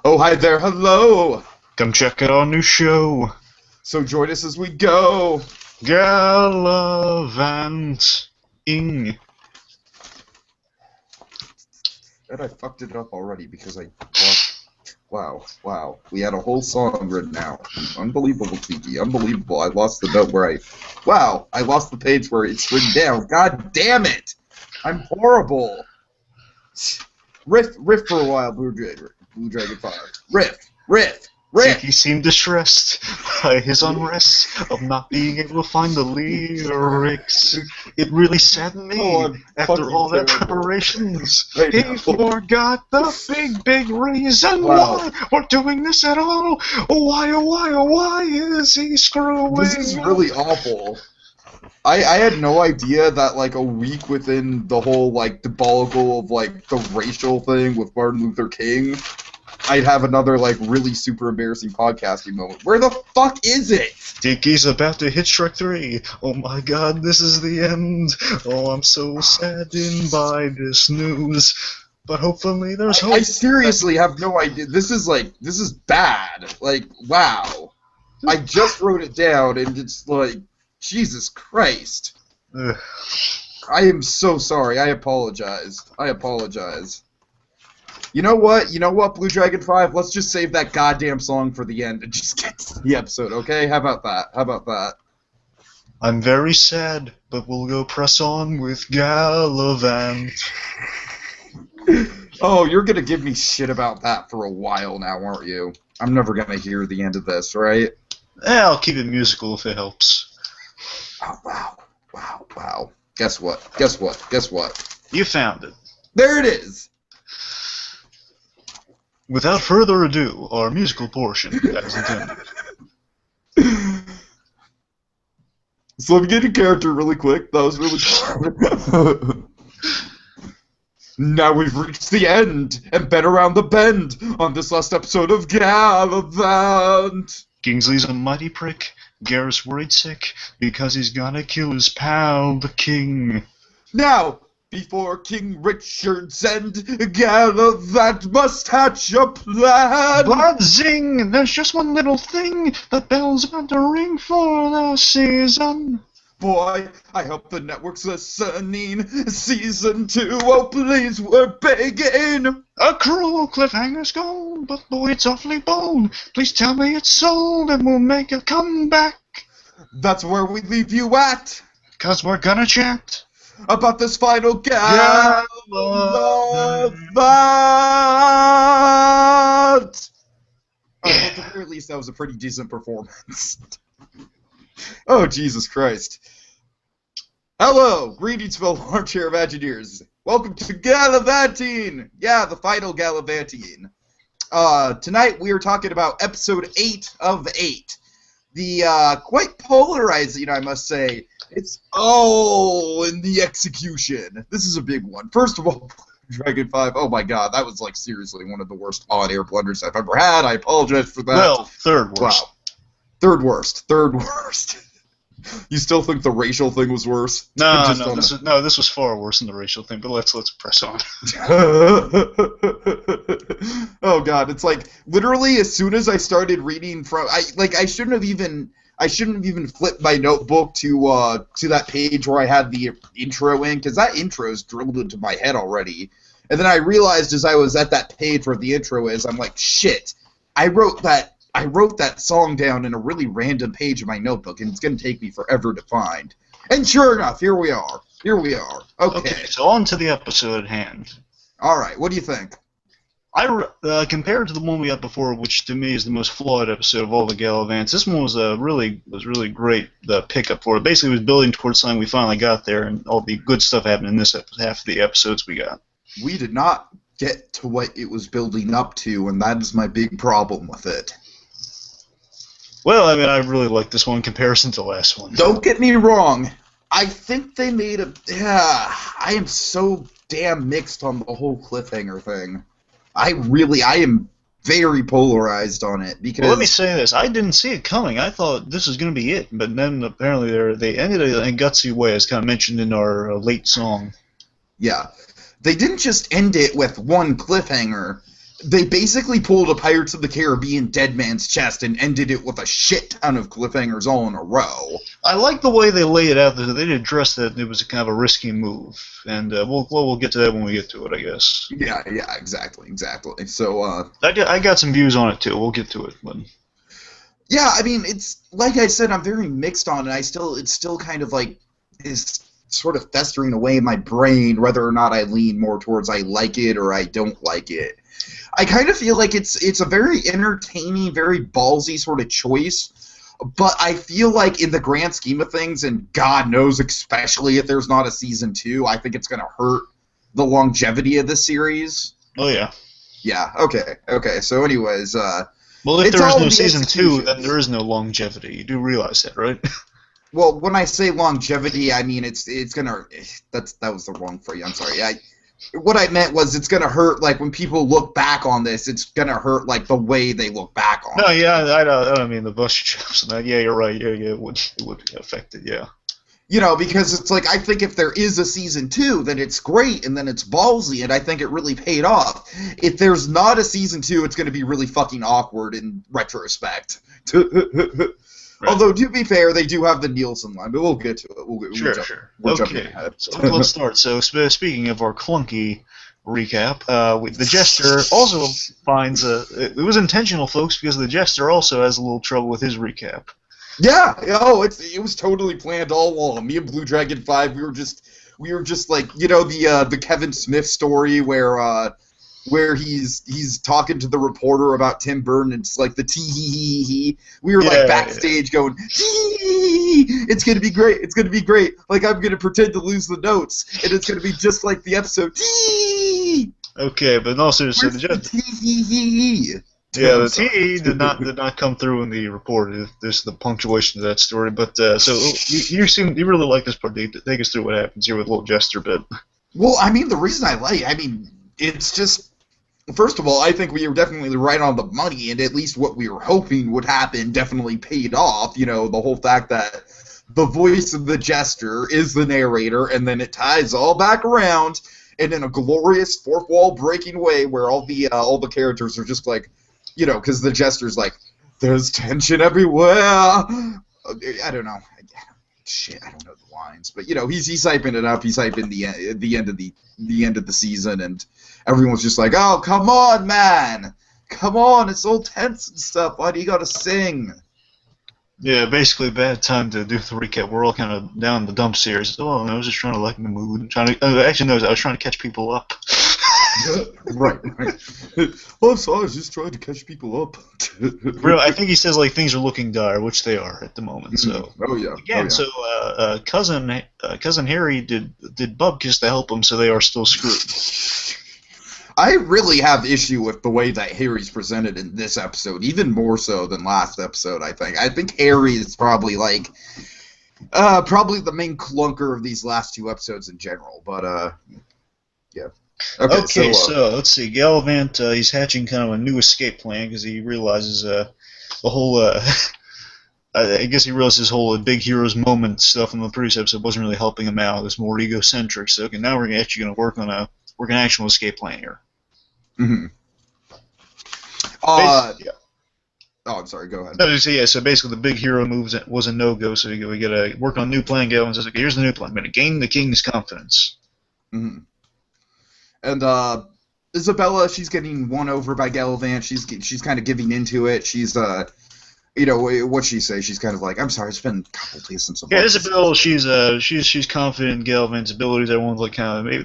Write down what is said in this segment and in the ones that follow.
Oh, hi there, hello! Come check out our new show, So join us as we go! Galavant-ing. And I fucked it up already because I lost... Wow. We had a whole song written out. Unbelievable, Tiki, unbelievable. I lost the note where I lost the page where it's written down. God damn it! I'm horrible! Riff for a while, Blue Dragon 5. Riff! Tiki seemed distressed by his unrest of not being able to find the lyrics. It really saddened me after all that preparations. He forgot the big reason why we're doing this at all. Why is he screwing? This is really awful. I had no idea that, like, a week within the whole, like, debacle of, like, the racial thing with Martin Luther King, I'd have another, like, really super embarrassing podcasting moment. Where the fuck is it? Tiki's about to hit strike 3. Oh my god, this is the end. Oh, I'm so saddened by this news. But hopefully there's hope. I seriously have no idea. This is bad. Like, wow. I just wrote it down, and it's like, Jesus Christ. Ugh. I am so sorry. I apologize. You know what, Blue Dragon 5? Let's just save that goddamn song for the end and just get to the episode, okay? How about that? I'm very sad, but we'll go press on with Galavant. Oh, you're gonna give me shit about that for a while now, aren't you? I'm never gonna hear the end of this, right? I'll keep it musical if it helps. Oh, wow. Guess what? You found it. There it is! Without further ado, our musical portion, as intended. So let me get a character really quick. That was really cool. Now we've reached the end, and been around the bend on this last episode of Galavant. Kingsley's a mighty prick. Garrett's worried sick, because he's gonna kill his pal, the king. Now, before King Richard's end, Galavant must hatch a plan. Blood zing! There's just one little thing. The bell's about to ring for the season. Boy, I hope the network's listening. Season 2, oh please, we're begging. A cruel cliffhanger's gone, but boy, it's awfully bold. Please tell me it's sold and we'll make a comeback. That's where we leave you at. 'Cause we're gonna chat about this final Galavant. At the very least, that was a pretty decent performance. Oh, Jesus Christ. Hello, greetings, fellow armchair Imagineers. Welcome to Galavantine! Yeah, the final Galavantine. Tonight we are talking about episode 8 of 8. The, quite polarizing, I must say. It's, in the execution. This is a big one. First of all, Dragon 5, oh my god, that was, like, seriously one of the worst on-air blunders I've ever had. I apologize for that. Well, third worst. Wow. Third worst. You still think the racial thing was worse? No, this was far worse than the racial thing, but let's press on. Oh god, it's like literally as soon as I started reading from I shouldn't have even flipped my notebook to that page where I had the intro in, because that intro is drilled into my head already. And then I realized as I was at that page where the intro is, I'm like, shit, I wrote that song down in a really random page of my notebook, and it's going to take me forever to find. And sure enough, here we are. Okay, so on to the episode at hand. Alright, what do you think? Compared to the one we had before, which to me is the most flawed episode of all the Galavants, this one was really great, the pickup for it. Basically, it was building towards something we finally got there, and all the good stuff happened in this half of the episodes we got. We did not get to what it was building up to, and that is my big problem with it. Well, I mean, I really like this one in comparison to the last one. Don't get me wrong. I think they made a... Yeah, I am so damn mixed on the whole cliffhanger thing. I am very polarized on it, because... Well, let me say this. I didn't see it coming. I thought this was going to be it, but then apparently they ended it in a gutsy way, as kind of mentioned in our late song. Yeah. They didn't just end it with one cliffhanger. they basically pulled a Pirates of the Caribbean Dead Man's Chest and ended it with a shit ton of cliffhangers all in a row. I like the way they lay it out. They didn't address that it was a kind of a risky move, and we'll get to that when we get to it, I guess. Yeah, exactly. So, I got some views on it too. We'll get to it, but. Yeah, I mean, it's like I said, I'm very mixed on it. It's still kind of like is sort of festering away in my brain whether or not I lean more towards I like it or I don't like it. I kind of feel like it's a very entertaining, very ballsy sort of choice, but I feel like in the grand scheme of things, and God knows, especially if there's not a season 2, I think it's going to hurt the longevity of the series. Oh yeah. Yeah. Okay. So, anyways, well, if there is no season 2, then there is no longevity. You do realize that, right? Well, when I say longevity, I mean it's gonna. That was the wrong phrase. I'm sorry. What I meant was it's gonna hurt. Like when people look back on this, it's gonna hurt like the way they look back on. No, yeah, I don't mean the bus chops and that. Yeah, you're right. Yeah, it would be affected. Yeah. You know, because it's like I think if there is a season 2, then it's great and then it's ballsy, and I think it really paid off. If there's not a season 2, it's gonna be really fucking awkward in retrospect. Right. Although, to be fair, they do have the Nielsen line, but we'll get to it. Sure. Okay, so let's start. So, speaking of our clunky recap, the Jester also finds it was intentional, folks, because the Jester also has a little trouble with his recap. Yeah. Oh, it was totally planned all along. Me and Blue Dragon 5, we were just like, you know, the Kevin Smith story where he's talking to the reporter about Tim Burton, and it's like the tee-hee-hee-hee. We were like backstage going, tee, it's gonna be great. Like I'm gonna pretend to lose the notes, and it's gonna be just like the episode. Tee. Okay, but also so the tee-hee-hee. Yeah, the tee did not come through in the report. There's the punctuation to that story, but so you really like this part. Take us through what happens here with little Jester bit. Well, I mean, the reason it's just. First of all, I think we were definitely right on the money, and at least what we were hoping would happen definitely paid off. You know, the whole fact that the voice of the Jester is the narrator, and then it ties all back around, and in a glorious fourth wall breaking way where all the characters are just like, you know, because the Jester's like, there's tension everywhere. I don't know. Shit, I don't know the lines, but you know, he's hyping it up. He's hyping the end of the season, and everyone's just like, "Oh, come on, man, come on! It's all tense and stuff. Why do you gotta sing?" Yeah, basically, bad time to do the recap. We're all kind of down the dump series. Oh, I was just trying to lighten the mood. I was trying to catch people up. Right. Oh, so I was just trying to catch people up. Bro, I think he says like things are looking dire, which they are at the moment. So. Oh yeah. Again, so cousin Harry did Bub Kiss to help him, so they are still screwed. I really have issue with the way that Harry's presented in this episode, even more so than last episode. I think Harry is probably like probably the main clunker of these last 2 episodes in general. But yeah. Okay, so let's see. Galavant, he's hatching kind of a new escape plan because he realizes the whole. I guess he realized his whole big heroes moment stuff in the previous episode wasn't really helping him out. It's more egocentric. So okay, now we're actually going to work on an actual escape plan here. Mm-hmm. Yeah. Oh, I'm sorry. Go ahead. No, so basically the big hero move was a no-go. So we got to work on a new plan. Galavant says, okay, here's the new plan. I'm going to gain the king's confidence. Mm-hmm. And Isabella, she's getting won over by Galavant. She's kind of giving into it. She's you know, what'd she say? She's kind of like, I'm sorry, it's been a couple days since I'm. Yeah, Isabella, she's confident in Galavant's abilities. Everyone's like kind of maybe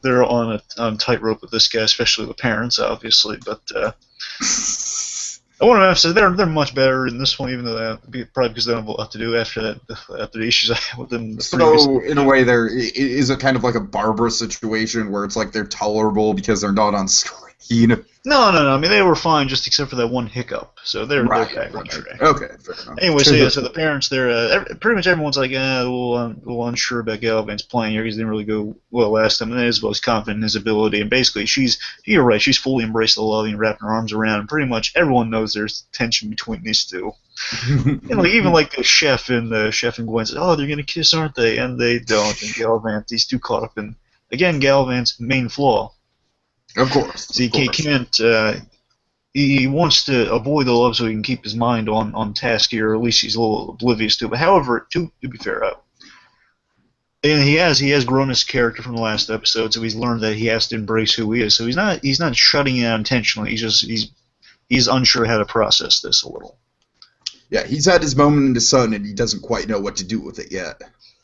they're on a tightrope with this guy, especially the parents, obviously. But I want to say they're much better in this one, even though probably because they don't have a lot to do after the issues I had with them. So in a way, is it kind of like a Barbara situation where it's like they're tolerable because they're not on screen? No. I mean, they were fine, just except for that one hiccup. So they're back on track. Okay, fair enough. Anyway, so the parents, they're pretty much everyone's like, a little unsure about Galavant's playing here because he didn't really go well last time. And Isabel's confident in his ability, and basically, you're right, she's fully embraced the love and wrapping her arms around. And pretty much everyone knows there's tension between these two. Even like the chef and Gwen says, "Oh, they're gonna kiss, aren't they?" And they don't. And Galavant, he's too caught up in Galavant's main flaw. Of course. See, he can't. He wants to avoid the love so he can keep his mind on task here, or at least he's a little oblivious to it. But however, to be fair, and he has grown his character from the last episode, so he's learned that he has to embrace who he is. So he's not shutting it out intentionally. He's unsure how to process this a little. Yeah, he's had his moment in the sun, and he doesn't quite know what to do with it yet.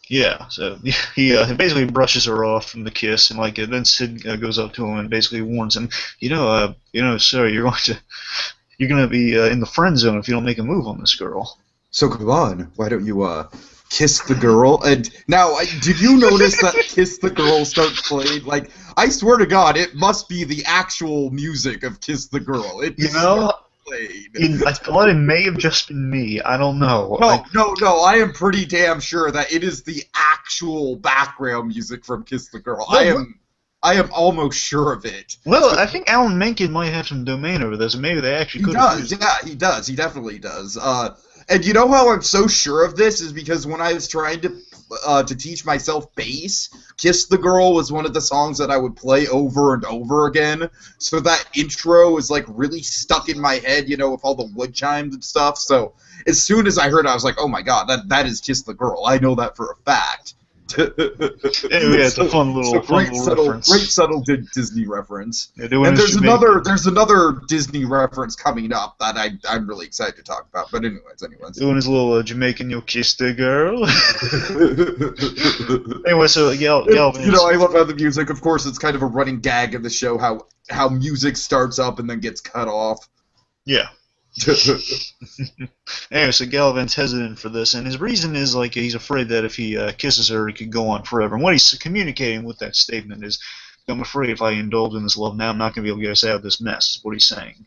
Yeah, so he basically brushes her off from the kiss, and then Sid goes up to him and basically warns him, sir, you're gonna be in the friend zone if you don't make a move on this girl. So come on, why don't you kiss the girl? And now, did you notice that "Kiss the Girl" starts playing? Like, I swear to God, it must be the actual music of "Kiss the Girl." I thought it may have just been me. I don't know. No. I am pretty damn sure that it is the actual background music from "Kiss the Girl." Well, I am almost sure of it. Well, I think Alan Menken might have some domain over this, and maybe they actually could. He does. He definitely does. And you know how I'm so sure of this is because when I was trying to teach myself bass, "Kiss the Girl" was one of the songs that I would play over and over again. So that intro is like really stuck in my head, with all the wood chimes and stuff. So as soon as I heard it, I was like, oh my God, that is "Kiss the Girl." I know that for a fact. Anyway, it's a fun little reference. Great subtle Disney reference. Yeah, and there's another Disney reference coming up that I'm really excited to talk about. But anyways. Doing his little Jamaican, "You'll kiss the girl." Anyway, so Galvin. I love how the music. Of course, it's kind of a running gag of the show how music starts up and then gets cut off. Yeah. Anyway, so Galavant's hesitant for this, and his reason is he's afraid that if he kisses her, it could go on forever. And what he's communicating with that statement is, I'm afraid if I indulge in this love now, I'm not going to be able to get us out of this mess, is what he's saying.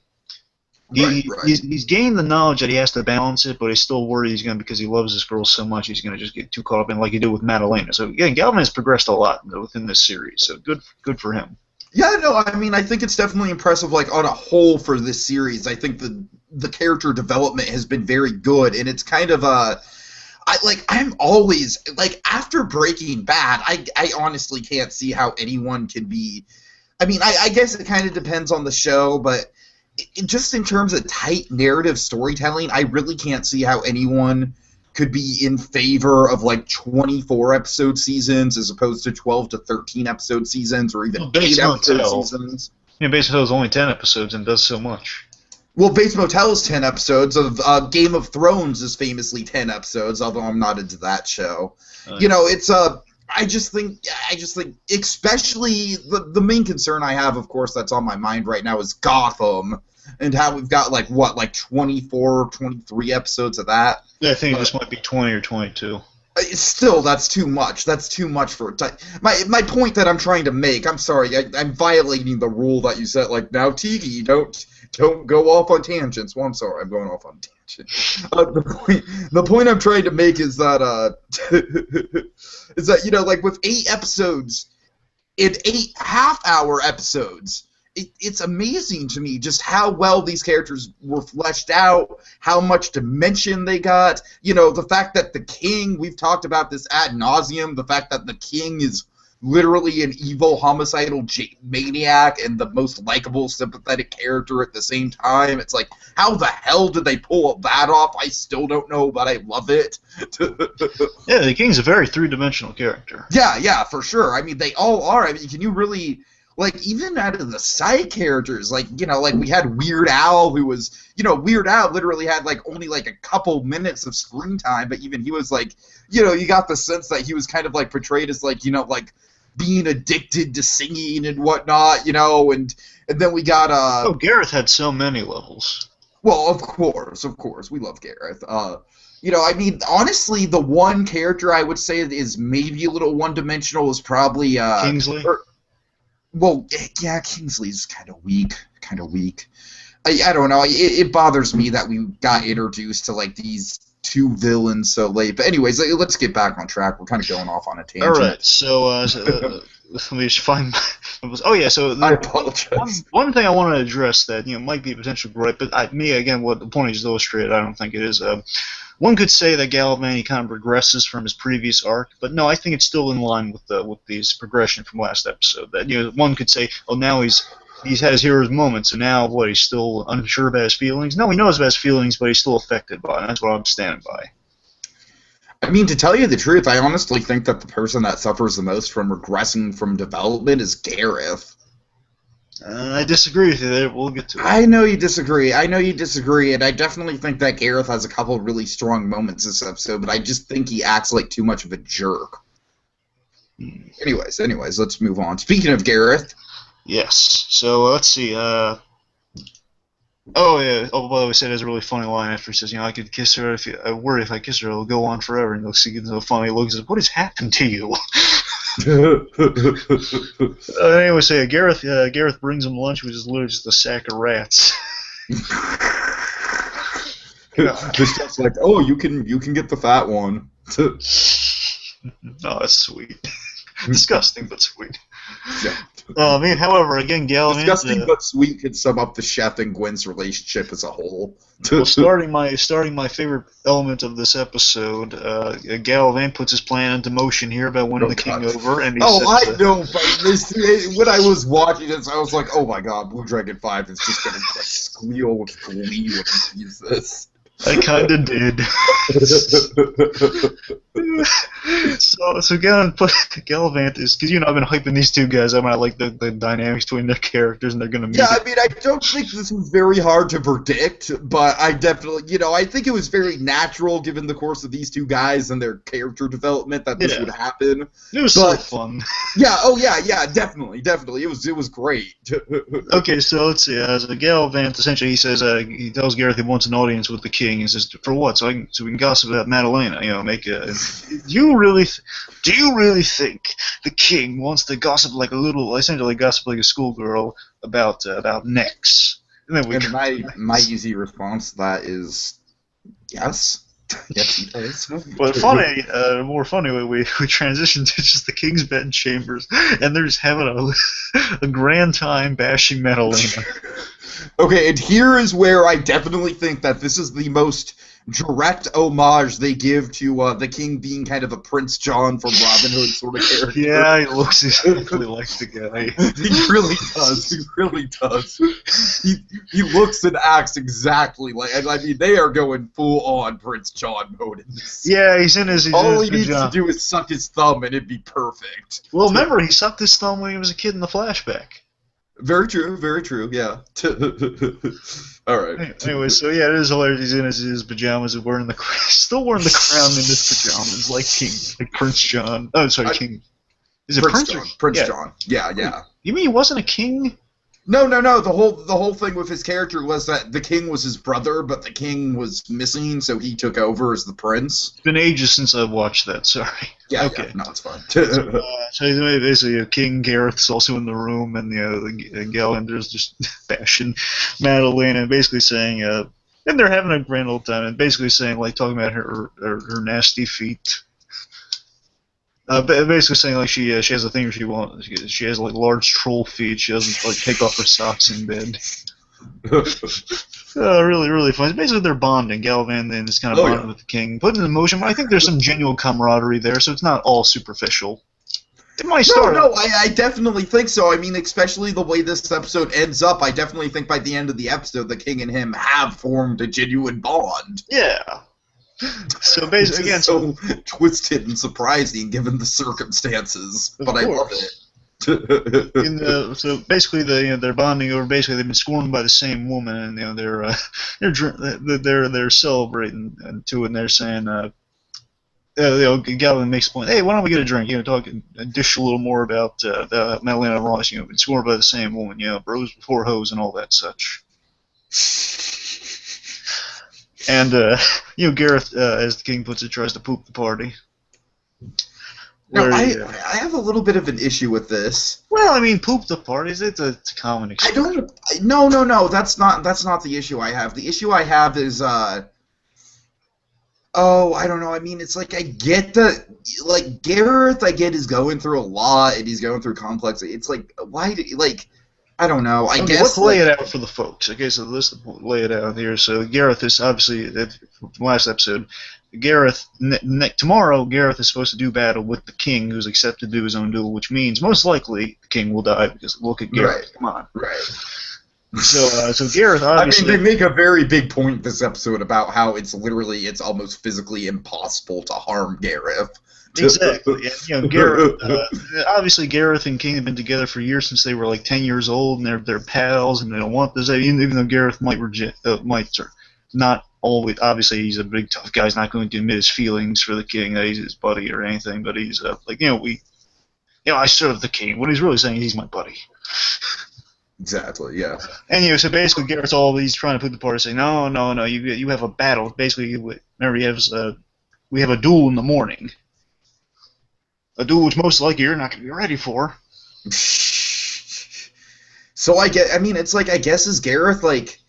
Right. He's gained the knowledge that he has to balance it, but he's still worried because he loves this girl so much, he's going to just get too caught up in like he did with Madalena. So again, Galavant has progressed a lot within this series, so good for him. Yeah, no, I mean, I think it's definitely impressive, on a whole for this series. I think the character development has been very good, and it's kind of I'm always, after Breaking Bad, I honestly can't see how anyone can be, I mean, I guess it kind of depends on the show, but just in terms of tight narrative storytelling, I really can't see how anyone could be in favor of 24 episode seasons as opposed to 12 to 13 episode seasons or even 8 episode seasons. Yeah, Bates Motel is only 10 episodes and does so much. Well, Bates Motel is 10 episodes. Of Game of Thrones is famously 10 episodes, although I'm not into that show. It's I just think especially the main concern I have, of course, that's on my mind right now is Gotham. And how we've got 24, 23 episodes of that. Yeah, I think it just might be 20 or 22. Still, that's too much. That's too much for my point that I'm trying to make. I'm sorry, I'm violating the rule that you set. Now, Tiki, don't go off on tangents. Well, I'm sorry, I'm going off on tangent. The point I'm trying to make is that with 8 episodes, in 8 half-hour episodes. It's amazing to me just how well these characters were fleshed out, how much dimension they got. The fact that the king, we've talked about this ad nauseum, the fact that the king is literally an evil, homicidal maniac and the most likable, sympathetic character at the same time. It's how the hell did they pull that off? I still don't know, but I love it. Yeah, the king's a very three-dimensional character. Yeah, for sure. I mean, they all are. I mean, can you really... even out of the side characters, we had Weird Al, who was, Weird Al literally had, only, a couple minutes of screen time, but even he was, you got the sense that he was kind of, portrayed as, being addicted to singing and whatnot, and then we got, Gareth had so many levels. Well, of course, we love Gareth. I mean, honestly, the one character I would say is maybe a little one-dimensional is probably, Kingsley? Well, yeah, Kingsley's kind of weak. I don't know. It bothers me that we got introduced to these two villains so late. But anyways, let's get back on track. We're kind of going off on a tangent. All right. So let me just find. So I apologize. One thing I want to address that might be a potential gripe, but what the point is illustrated. I don't think it is. One could say that Galavant kind of regresses from his previous arc, but no, I think it's still in line with his progression from last episode. That one could say, oh, now he's He's had his hero's moment, so now, what, he's still unsure about his feelings? No, he knows about his feelings, but he's still affected by it. That's what I'm standing by. I mean, to tell you the truth, I honestly think that the person that suffers the most from regressing from development is Gareth. I disagree with you there. We'll get to it. I know you disagree, and I definitely think that Gareth has a couple of really strong moments this episode, but I just think he acts like too much of a jerk. Anyways, let's move on. Speaking of Gareth... Yes. So let's see. Oh yeah. Oh, by the way, said has a really funny line after he says, "I could kiss her. I worry if I kiss her, it'll go on forever." And he gives a funny look and says, "What has happened to you?" Anyway, say Gareth brings him lunch, which is literally just a sack of rats. This stuff's like, oh, you can get the fat one. Oh, that's sweet. Disgusting, but sweet. Yeah. However, again, Galavant... Disgusting but sweet could sum up the chef and Gwen's relationship as a whole. Well, starting my favorite element of this episode, Galavant puts his plan into motion here about winning the king over, and he I know, but when I was watching this, I was like, oh my god, Blue Dragon 5 is just going to squeal with glee when he sees this. I kinda did. So Galavant is, because I've been hyping these two guys up, and I like the dynamics between their characters, and they're gonna meet. Yeah, I mean, I don't think this was very hard to predict, but I definitely, I think it was very natural given the course of these two guys and their character development that this would happen. It was so fun. Yeah, definitely. It was great. Okay, so let's see. So Galavant essentially he tells Gareth he wants an audience with the king. He says, "For what? So we can gossip about Madalena. Do you really think the king wants to gossip like essentially gossip like a schoolgirl about Nex?" And then my easy response to that is yes. Yes, he does. But more funny way, we transition to just the king's bed chambers, and they're just having a grand time bashing Madalena. Okay, and here is where I definitely think that this is the most direct homage they give to the king being kind of a Prince John from Robin Hood sort of character. Yeah, he looks exactly like the guy. He really does. He looks and acts exactly like. I mean, they are going full on Prince John mode in this. Yeah, he's in his. All he needs to do is suck his thumb, and it'd be perfect. Well, remember, he sucked his thumb when he was a kid in the flashback. Very true, yeah. Alright. Anyway, so yeah, it is hilarious. He's in his pajamas and still wearing the crown in his pajamas, like Prince John. Oh, sorry, King. Is it Prince John? Prince John. Yeah. You mean he wasn't a king? No. The whole thing with his character was that the king was his brother, but the king was missing, so he took over as the prince. It's been ages since I've watched that. Sorry. Yeah. Okay. Yeah, no, it's fine. So basically, King Gareth's also in the room, and the Galander's just bashing Madalena, and basically saying, and they're having a grand old time, and basically saying, talking about her nasty feet. Basically saying she has a thing she wants. She has large troll feet. She doesn't take off her socks in bed. Really, really fun. Basically, they're bonding. Galavant and is kind of bonding with the king, putting in motion. But I think there's some genuine camaraderie there, so it's not all superficial. It might start. No, I definitely think so. I mean, especially the way this episode ends up, I definitely think by the end of the episode, the king and him have formed a genuine bond. Yeah. So basically, again, so twisted and surprising given the circumstances, but I love it. So basically, they're bonding over. Basically, they've been scorned by the same woman, and they're celebrating too, and they're saying, Galavant makes a point. Hey, why don't we get a drink? Talk and dish a little more about Madalena and Ross. Been scorned by the same woman. Bros before hoes and all that such. And Gareth, as the king puts it, tries to poop the party. Now, I have a little bit of an issue with this. Well, I mean, poop the parties, it's a common expression. No, that's not the issue I have. The issue I have is, I don't know, I mean, it's like, I get Gareth, is going through a lot, and he's going through complex, it's like, why, I don't know. I guess. Let's lay it out for the folks. Okay, so let's lay it out here. So Gareth is obviously, from last episode, Garreth tomorrow. Garreth is supposed to do battle with the king, who's accepted to do his own duel, which means most likely the king will die because look at Garreth. Right. Come on. Right. So Garreth obviously. I mean, they make a very big point this episode about how it's almost physically impossible to harm Garreth. Exactly. And, Garreth. Obviously, Garreth and King have been together for years since they were like 10 years old, and they're pals, and they don't want this. Even though Garreth might not always. Obviously, he's a big tough guy. He's not going to admit his feelings for the king that he's his buddy or anything. But he's I serve the king. What he's really saying is he's my buddy. Exactly, yeah. And so basically Garrett's he's trying to put the party saying, no, you have a battle. Basically, remember we have a duel in the morning. A duel which most likely you're not going to be ready for. So I guess is Garreth like,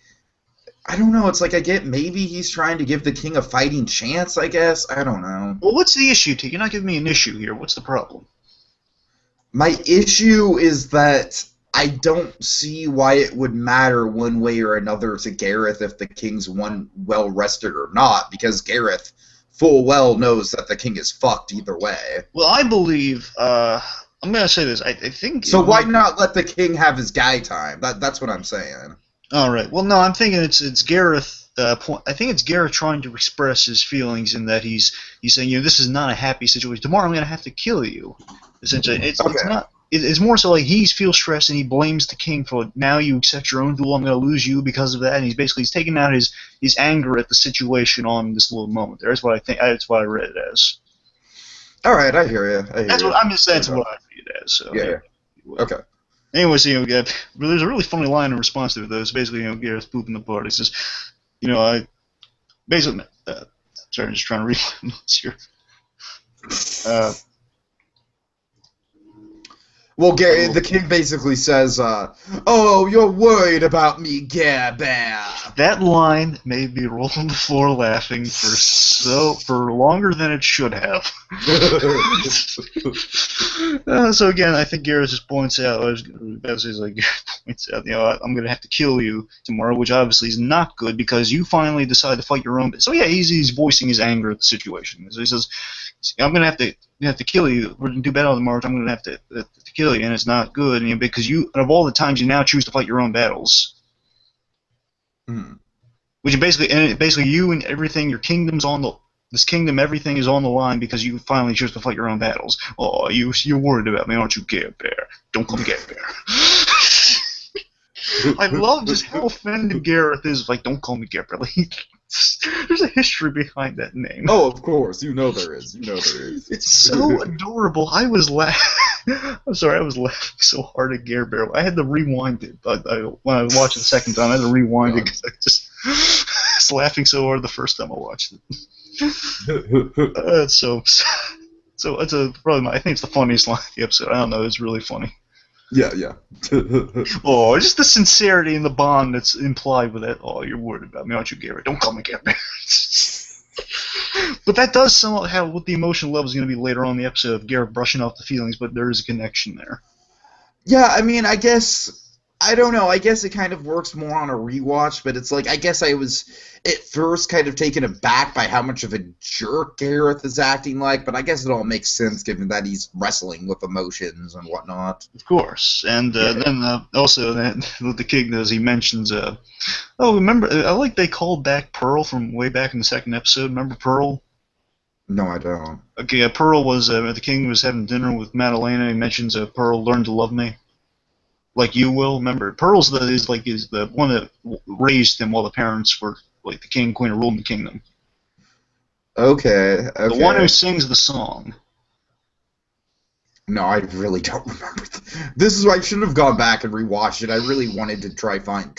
I don't know, it's like I get maybe he's trying to give the king a fighting chance, I guess. I don't know. Well, what's the issue, T? You're not giving me an issue here. What's the problem? My issue is that I don't see why it would matter one way or another to Garreth if the king's well rested or not, because Garreth full well knows that the king is fucked either way. Well, I believe, I'm going to say this, I think... So why not let the king have his guy time? That's what I'm saying. All right. Well, no, I'm thinking it's Garreth. I think it's Garreth trying to express his feelings in that he's saying, this is not a happy situation. Tomorrow I'm going to have to kill you. Essentially, it's not. It's more so like he feels stressed and he blames the king for now you accept your own duel. I'm going to lose you because of that. And he's taking out his anger at the situation on this little moment. That's what I think. That's what I read it as. All right, I hear you. That's what I read it as. So yeah. Okay. Anyways, there's a really funny line in response to it, though. It's basically, Garreth pooping the party. He says, sorry, I'm just trying to read my notes here. Well, Gary, the king basically says, "Oh, you're worried about me, Garreth." That line made me roll on the floor laughing for longer than it should have. So again, I think Garrett just points out, I'm going to have to kill you tomorrow, which obviously is not good because you finally decide to fight your own. So yeah, he's voicing his anger at the situation. So he says, "I'm going to have to kill you. We're going to do battle tomorrow. I'm going to have to kill you, and it's not good, because of all the times you now choose to fight your own battles." Which basically you and everything, your kingdom's this kingdom, everything is on the line because you finally choose to fight your own battles. Oh, you're worried about me, aren't you, Garreth Bear? Don't call me Garreth Bear. I love just how offended Garreth is. Like, don't call me Garreth Bear. There's a history behind that name. Oh, of course. There is. It's so adorable. I was laughing. I'm sorry, I was laughing so hard at Garreth Bear. I had to rewind it. When I watched it the second time, I had to rewind it because I just was laughing so hard the first time I watched it. So it's I think it's the funniest line of the episode. I don't know. It's really funny. Yeah. Oh, just the sincerity and the bond that's implied with that. Oh, you're worried about me, aren't you, Garrett? Don't call me Garrett. But that does somewhat have what the emotional level is going to be later on in the episode of Garrett brushing off the feelings, but there is a connection there. Yeah, I mean, I guess... I don't know. I guess it kind of works more on a rewatch, but it's like I guess I was at first kind of taken aback by how much of a jerk Garreth is acting like, but I guess it all makes sense given that he's wrestling with emotions and whatnot. Of course, and then also what the king does, he mentions, remember, I like they called back Pearl from way back in the second episode. Remember Pearl? No, I don't. Okay, Pearl was the king was having dinner with Madalena. He mentions Pearl learned to love me. Like you will, remember, Pearl's is the one that raised him while the parents were like the king and queen ruled the kingdom. Okay. The one who sings the song. No, I really don't remember. This is why I shouldn't have gone back and rewatched it. I really wanted to try and find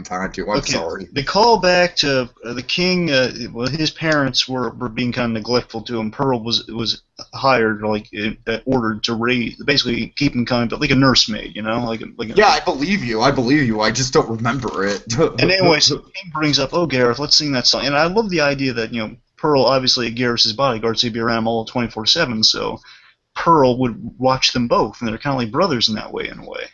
time to. I'm sorry. They call back to the king. His parents were being kind of neglectful to him. Pearl was hired, ordered to basically keep him kind of like a nursemaid, Yeah, I believe you. I just don't remember it. And anyway, so the king brings up, "Oh, Garreth, let's sing that song." And I love the idea that Pearl, obviously Garreth's bodyguard, so he'd be around him all 24/7. So Pearl would watch them both, and they're kind of like brothers in that way, in a way.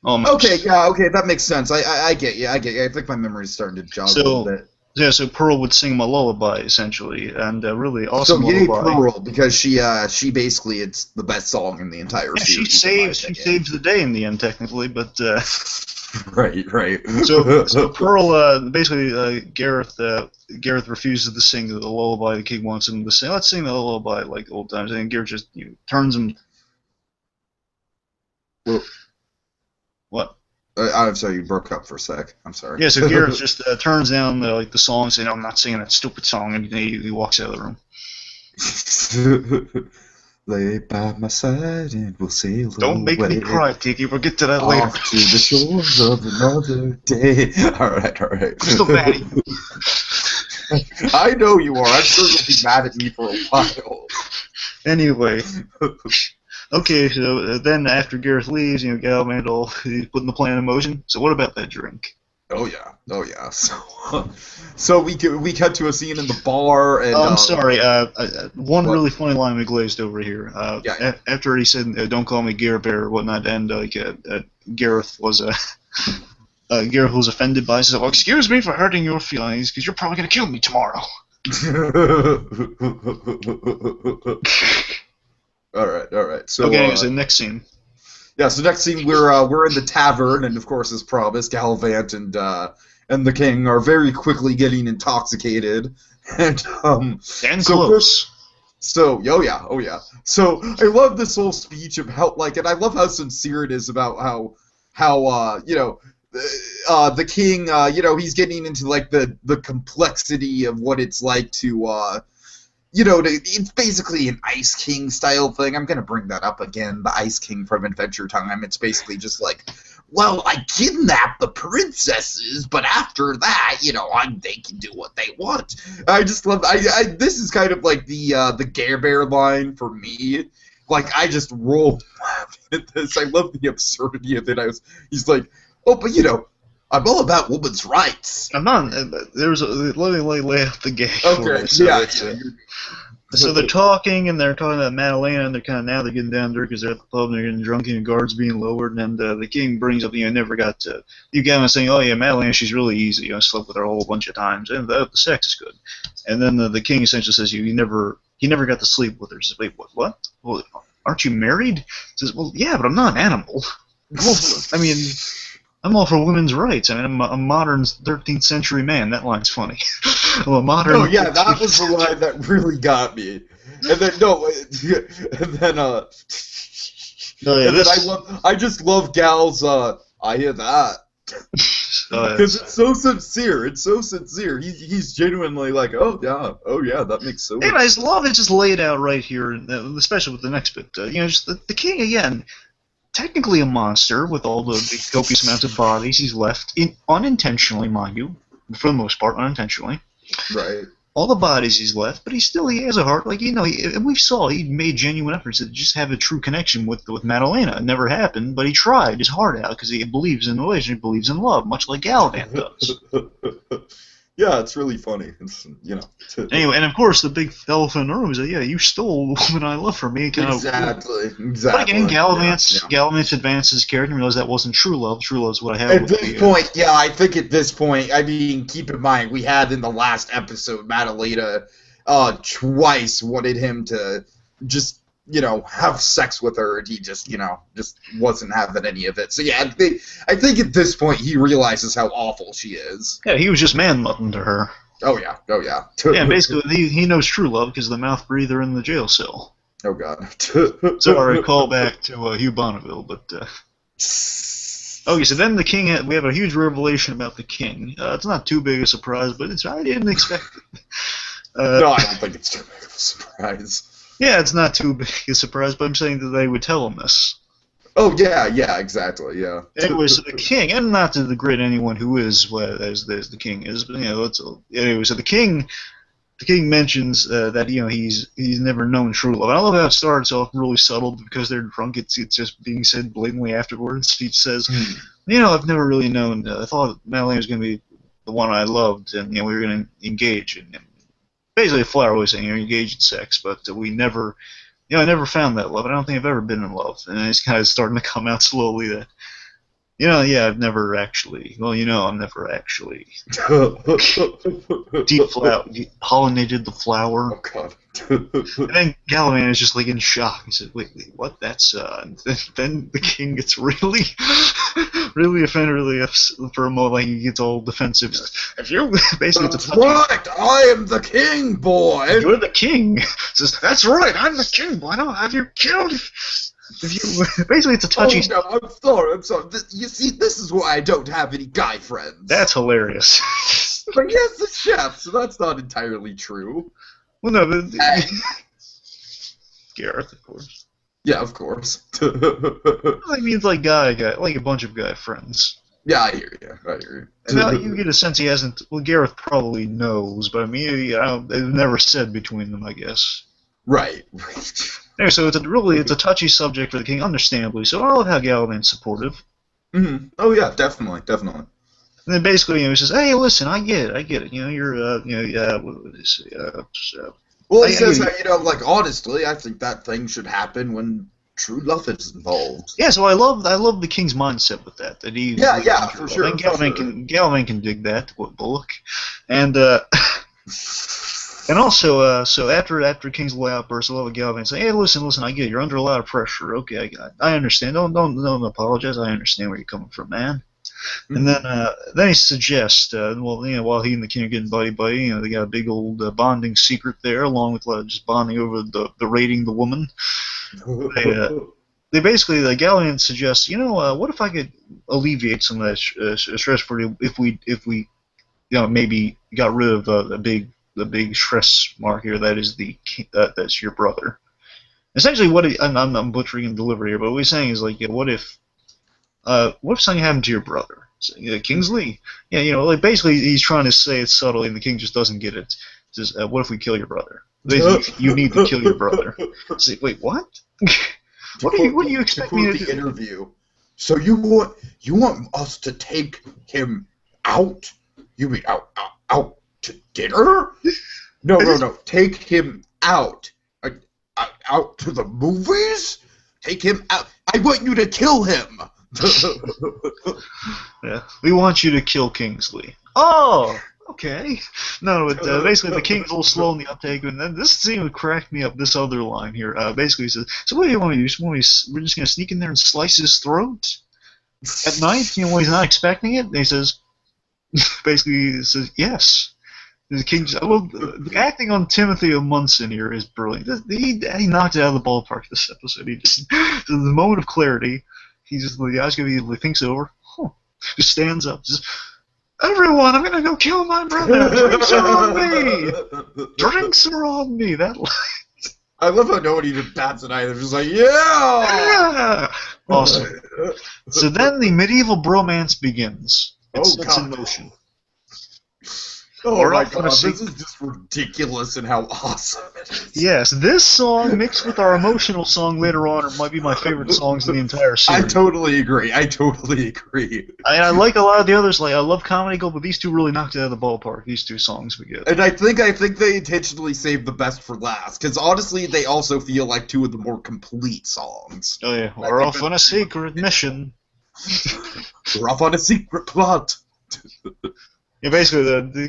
Almost. Okay, that makes sense. I get you. I think my memory's starting to jog a little bit. Yeah, so Pearl would sing him a lullaby essentially, and really awesome So yay lullaby. Pearl, because she basically, it's the best song in the entire Yeah, series. she saves the day in the end technically, but right. so Pearl basically Gareth refuses to sing the lullaby the king wants him to sing. Let's sing the lullaby like old times, and Gareth just turns him. Well, what? I'm sorry, you broke up for a sec. I'm sorry. Yeah, so Gareth just turns down like the song, saying, "I'm not singing that stupid song," and he walks out of the room. Lay by my side and we'll sail Don't make me cry, Tiki. We'll get to that off later. to the shores of another day. All right. I'm still mad at you. I know you are. I'm sure you'll be mad at me for a while. Anyway. Okay, so then after Gareth leaves, Galavant he's putting the plan in motion. So what about that drink? Oh yeah. So we cut to a scene in the bar, and I'm sorry. One really funny line we glazed over here. After he said, "Don't call me Gareth or whatnot," and Gareth was Gareth was offended by it. He said, "Well, excuse me for hurting your feelings, because you're probably gonna kill me tomorrow." All right. So okay, so next scene. Yeah, so next scene we're in the tavern, and of course, as promised, Galavant and the king are very quickly getting intoxicated, and close. So oh yeah. So I love this whole speech about and I love how sincere it is about how the king he's getting into like the complexity of what it's like to it's basically an Ice King style thing. I'm going to bring that up again, the Ice King from Adventure Time. It's basically just like, well, I kidnapped the princesses, but after that, they can do what they want. I just love, this is kind of like the Gare Bear line for me. Like, I just rolled laughing at this. I love the absurdity of it. He's like, oh, but I'm all about women's rights. I'm not. Let me lay out the gag. Okay. So they're talking, and they're talking about Madalena, and they're getting down there because they're at the pub, and they're getting drunk, and the guards being lowered, and the king brings up, never got to. You get him saying, oh yeah, Madalena, she's really easy. I slept with her a whole bunch of times, and the sex is good. And then the king essentially says, he never got to sleep with her. He says, wait, what? Well, aren't you married? He says, well, yeah, but I'm not an animal. I'm all for women's rights. I'm a modern 13th century man. That line's funny. I'm a modern. Oh yeah, that was the line that really got me. And then I just love Gal's. I hear that. Because it's so sincere. It's so sincere. He's genuinely like, oh yeah, that makes so. And I just love it. Just laid out right here, especially with the next bit. Just the king again. Technically a monster with all the copious amounts of bodies he's left, unintentionally, mind you, for the most part, unintentionally. Right. All the bodies he's left, but he has a heart. We saw he made genuine efforts to just have a true connection with Madalena. It never happened, but he tried his heart out because he believes in the relationship, believes in love, much like Galavant does. Yeah, it's really funny. It's, Anyway, and of course the big elephant in the room is that, yeah, you stole the woman I love from me. Exactly. But again, Galavant advances his character and realized that wasn't true love. True love is what I have. At this point, I think at this point, keep in mind, we had in the last episode, Madalena twice wanted him to just, have sex with her, and he just wasn't having any of it. So yeah, I think at this point he realizes how awful she is. Yeah, he was just man-muttering to her. Oh yeah. Yeah, basically he knows true love because the mouth breather in the jail cell. Oh god. Sorry, call back to Hugh Bonneville, but. Okay, so then the king. We have a huge revelation about the king. It's not too big a surprise, but I didn't expect it. No, I don't think it's too big of a surprise. Yeah, it's not too big a surprise, but I'm saying that they would tell him this. Oh, yeah, exactly, yeah. Anyway, so the king, and not to degrade anyone who is as the king is, but anyway, so the king mentions that he's never known true love. And I love how it starts off really subtle because they're drunk. It's just being said blatantly afterwards. He says, I've never really known. I thought Madalena was going to be the one I loved, and we were going to engage in. Basically, a flower always saying you're engaged in sex, but we never, I never found that love. I don't think I've ever been in love, and it's kind of starting to come out slowly that Yeah, I've never actually. Well, I've never actually pollinated the flower. Oh God. And then Galavant is just like in shock. He says, "Wait, what? That's." Then the king gets really, really offended, really for a moment. Like he gets all defensive. If you basically, That's right. I am the king, boy. You're the king. Says, "That's right. I'm the king, boy. I'll have you killed." Basically, it's a touchy. Oh, no, I'm sorry. I'm sorry. You see, this is why I don't have any guy friends. That's hilarious. But he has the chef, so that's not entirely true. Well, no, but Garreth, of course. Yeah, of course. He means like like a bunch of guy friends. Yeah, I hear you. I hear you. Now, you get a sense he hasn't. Well, Garreth probably knows, but I mean, they've never said between them, I guess. Right. Anyway, so it's a touchy subject for the king, understandably. So I love how Galavant's supportive. Mm-hmm. Oh yeah, definitely. And then basically, he says, "Hey, listen, I get it. You're, what would he say? Well, he says that, like, honestly, I think that thing should happen when true love is involved. Yeah, so I love the king's mindset with that. That he. Yeah, for sure. And Galavant can dig that. Bullock, and and also, so after King's little outburst, I love Galavant saying, "Hey, listen, I get it. You're under a lot of pressure. Okay, I understand. Don't apologize. I understand where you're coming from, man." And then he suggests, while he and the king are getting buddy, they got a big old bonding secret there, along with just bonding over the raiding the woman. They basically, Galavant suggests, what if I could alleviate some of that stress for you if we maybe got rid of the big stress mark here that is that's your brother. Essentially, I'm butchering the delivery here, but what he's saying is like, what if something happened to your brother? So, Kingsley? Yeah, like basically he's trying to say it subtly, and the king just doesn't get it. Says, what if we kill your brother? You need to kill your brother. Say, wait, what? What do you expect me to do? Interview. So you want us to take him out? You mean out to dinner? No. Take him out. Out to the movies? Take him out. I want you to kill him. Yeah, we want you to kill Kingsley. Oh, okay. No, but basically the king's a little slow in the uptake, and then this scene would crack me up. This other line here, basically he says, "So what do you want me to do? We're just gonna sneak in there and slice his throat at night? When he's not expecting it?" And he says, yes. The king. The acting on Timothy Munson here is brilliant. He knocked it out of the ballpark this episode. He just the moment of clarity. He just thinks over. Just stands up. Just, everyone, I'm gonna go kill my brother. Drinks are on me. Drinks are on me. That line. I love how no one even bats an eye. They're just like, yeah. Awesome. So then the medieval bromance begins. It sets in motion. Oh my God, this is just ridiculous and how awesome it is. Yes, this song mixed with our emotional song later on might be my favorite songs in the entire series. I totally agree. I like a lot of the others. Like I love Comedy Gold, but these two really knocked it out of the ballpark. These two songs we get. And I think they intentionally saved the best for last, because honestly, they also feel like two of the more complete songs. Oh yeah, we're off on a secret mission. We're off on a secret plot. Yeah, basically,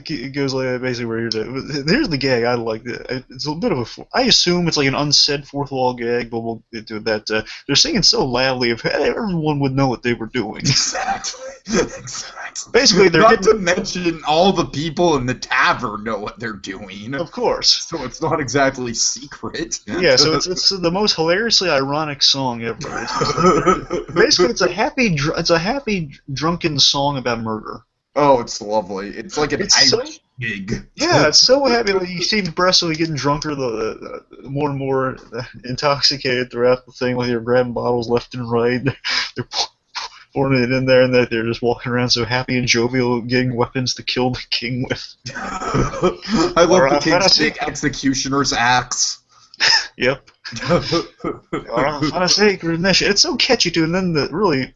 it goes like basically where here's the gag. I like it. It's a bit of I assume it's like an unsaid fourth wall gag, but we'll get to that. They're singing so loudly, if everyone would know what they were doing. Exactly. Basically, they're not to mention all the people in the tavern know what they're doing. Of course. So it's not exactly secret. Yeah, so it's the most hilariously ironic song ever. Basically, it's a happy drunken song about murder. Oh, it's lovely. It's like an Irish gig. Yeah, it's so happy. Like, you see Bresley getting drunker, the more and more intoxicated throughout the thing. Like they're grabbing bottles left and right. They're pouring it in there, and they're just walking around so happy and jovial, getting weapons to kill the king with. I love the king's big executioner's axe. Yep. On a sacred mission. It's so catchy too, and then really.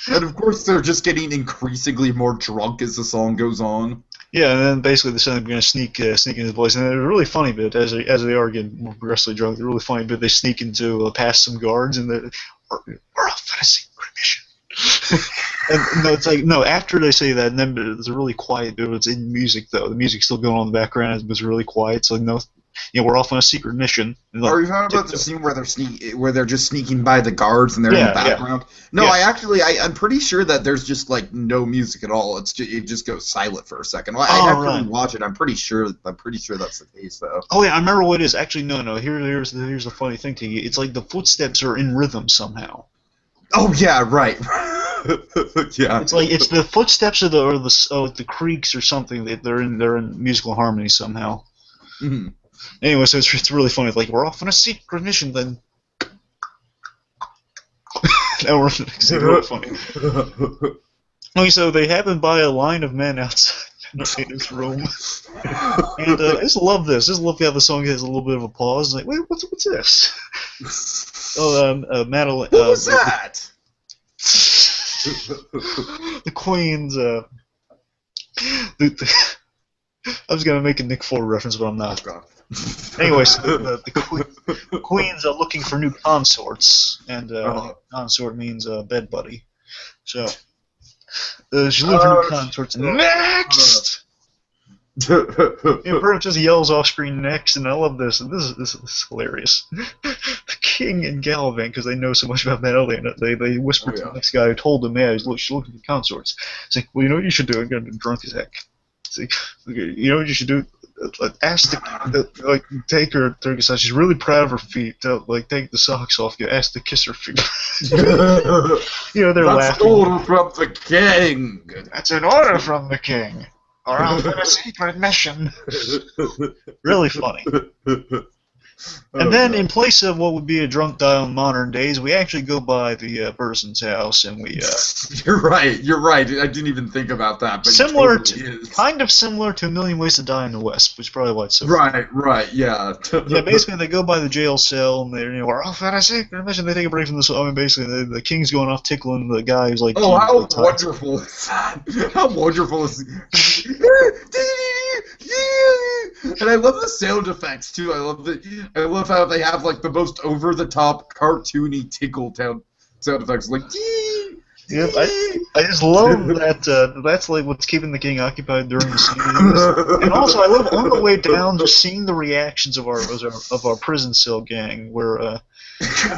And of course, they're just getting increasingly more drunk as the song goes on. Yeah, and then basically they're going to sneak in his voice, and it's a really funny bit as they are getting more progressively drunk. They're really funny bit. They sneak into past some guards, and we're off on a secret mission. And no, it's like no. After they say that, and then it's a really quiet. It's in music though. The music's still going on in the background. It was really quiet. So no, we're off on a secret mission. And, Are you talking about the scene where they're just sneaking by the guards and they're in the background? Yeah. No, yeah. I'm pretty sure that there's just like no music at all. It just goes silent for a second. Well, I have to watch it. I'm pretty sure that's the case though. Oh yeah, I remember what it is. Actually, no. Here's the funny thing to you. It's like the footsteps are in rhythm somehow. Oh yeah, right. Yeah. It's like it's the footsteps of the creaks or something. They're in musical harmony somehow. Mm-hmm. Anyway, so it's really funny. Like we're off on a secret mission, then. It's really funny. Okay, so they happen by a line of men outside this room, and I just love this. I just love how the song has a little bit of a pause. Like, wait, what's this? Madeline. What was that? The Queen's. I was gonna make a Nick Ford reference, but I'm not. Oh, Anyways, the Queen's looking for new consorts, and consort means bed buddy. So she's looking for new consorts. Next. Bert just yells off screen next, and I love this. And this is hilarious. The King and Galavant, because they know so much about that alien, they whisper to the next guy who told them, "Yeah, she's looking for consorts." It's like, well, you know what you should do? I'm gonna be drunk as heck. It's like, you know what you should do? Ask take her aside. She's really proud of her feet. Take the socks off. Ask to kiss her feet. They're laughing. That's an order from the king. That's an order from the king. Or I'll put a secret mission. Really funny. And then, in place of what would be a drunk dial in modern days, we actually go by the person's house, and we. You're right. I didn't even think about that. But kind of similar to A Million Ways to Die in the West, which is probably why it's so. Right. Yeah. Yeah. Basically, they go by the jail cell, and we're off on a secret mission. They take a break from this. I mean, basically, the king's going off tickling the guy who's like. Oh, how wonderful is that? How wonderful is. And I love the sound effects too. I love how they have like the most over-the-top, cartoony tickle sound effects, like. Yeah, I just love that. That's like what's keeping the king occupied during the scene. And also, I love on the way down just seeing the reactions of our prison cell gang, where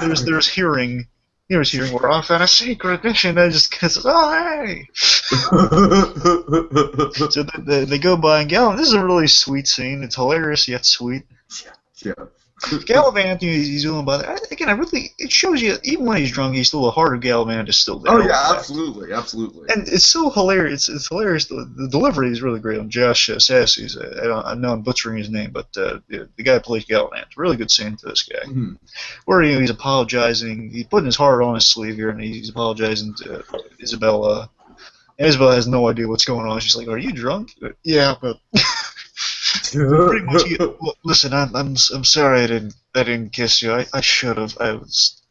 there's hearing. Here's hearing we're off on a secret mission. I just says, "Oh hey!" So they go by and Galavant. This is a really sweet scene. It's hilarious yet sweet. Yeah. Galavant, he's doing by that. Again, it shows you even when he's drunk, he's still the heart of Galavant is still there. Oh yeah, absolutely. And it's so hilarious. It's hilarious. The delivery is really great on Josh Sassy's. I know I'm butchering his name, but the guy who plays Galavant. Really good scene to this guy. Mm-hmm. Where he's apologizing. He's putting his heart on his sleeve here, and he's apologizing to Isabella. And Isabella has no idea what's going on. She's like, "Are you drunk?" Yeah, but. Pretty much. Listen, I'm sorry I didn't kiss you. I should have. I was.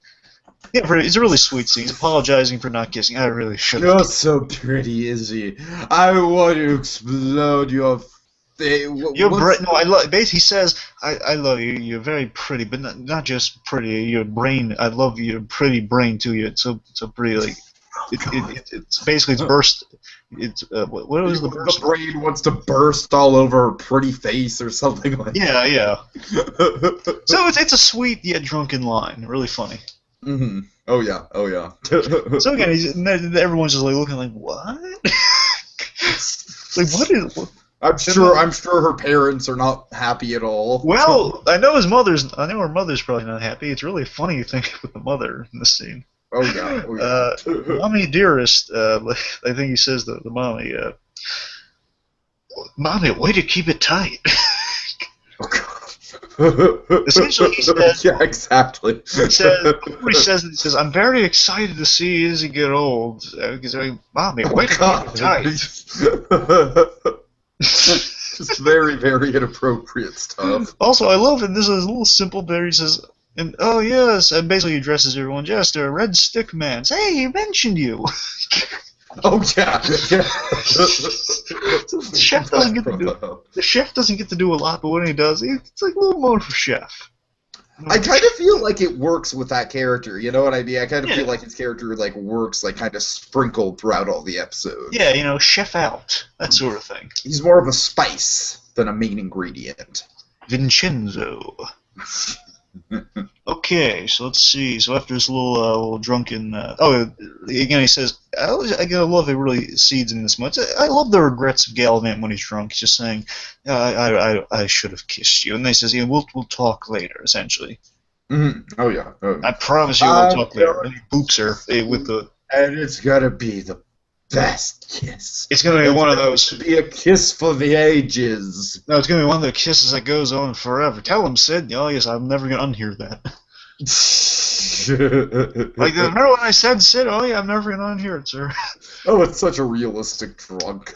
Yeah, it's a really sweet scene. He's apologizing for not kissing. I really should have. You're so pretty, Izzy. I want to explode your face. You're no, I love. Basically, he says, "I love you. You're very pretty, but not just pretty. Your brain. I love your pretty brain too. You're so pretty. Like, it's basically it's burst." It's what was the burst? The brain wants to burst all over her pretty face or something like that. Yeah. So it's a sweet yet drunken line. Really funny. Mm-hmm. Oh yeah. So again, everyone's just like looking like what? Like what is? I'm sure her parents are not happy at all. Well, I know her mother's probably not happy. It's really funny to think with the mother in this scene. Oh yeah. Mommy dearest, I think he says the mommy. Mommy, way to keep it tight. Essentially, he says. Yeah, exactly. He says, I'm very excited to see Izzy get old. Because Mommy, way to keep it tight. Just very, very inappropriate stuff. Also, I love it. This is a little simple, but he says. And oh yes, and basically addresses everyone. Just a red stick man. Hey, he mentioned you. Oh yeah. The chef doesn't get to do a lot, but when he does, it's like a little more for chef. I kind of feel like it works with that character, you know what I mean? I kind of feel like his character, like, works, like, kind of sprinkled throughout all the episodes. Yeah, you know, chef out, that sort of thing. He's more of a spice than a main ingredient. Vincenzo. Okay, so let's see. So after this little drunken... again, he says, I love it really seeds in this much. I love the regrets of Galavant when he's drunk. He's just saying, I should have kissed you. And they says, we'll talk later, essentially. Mm-hmm. Oh, yeah. I promise you we'll talk later. And he boops her with the... And it's gonna be the best kiss. It's gonna be one of those. Be a kiss for the ages. No, it's gonna be one of the kisses that goes on forever. Tell him, Sid. Oh yes, I'm never gonna unhear that. Like, remember when I said, Sid? Oh yeah, I'm never gonna unhear it, sir. Oh, it's such a realistic drunk.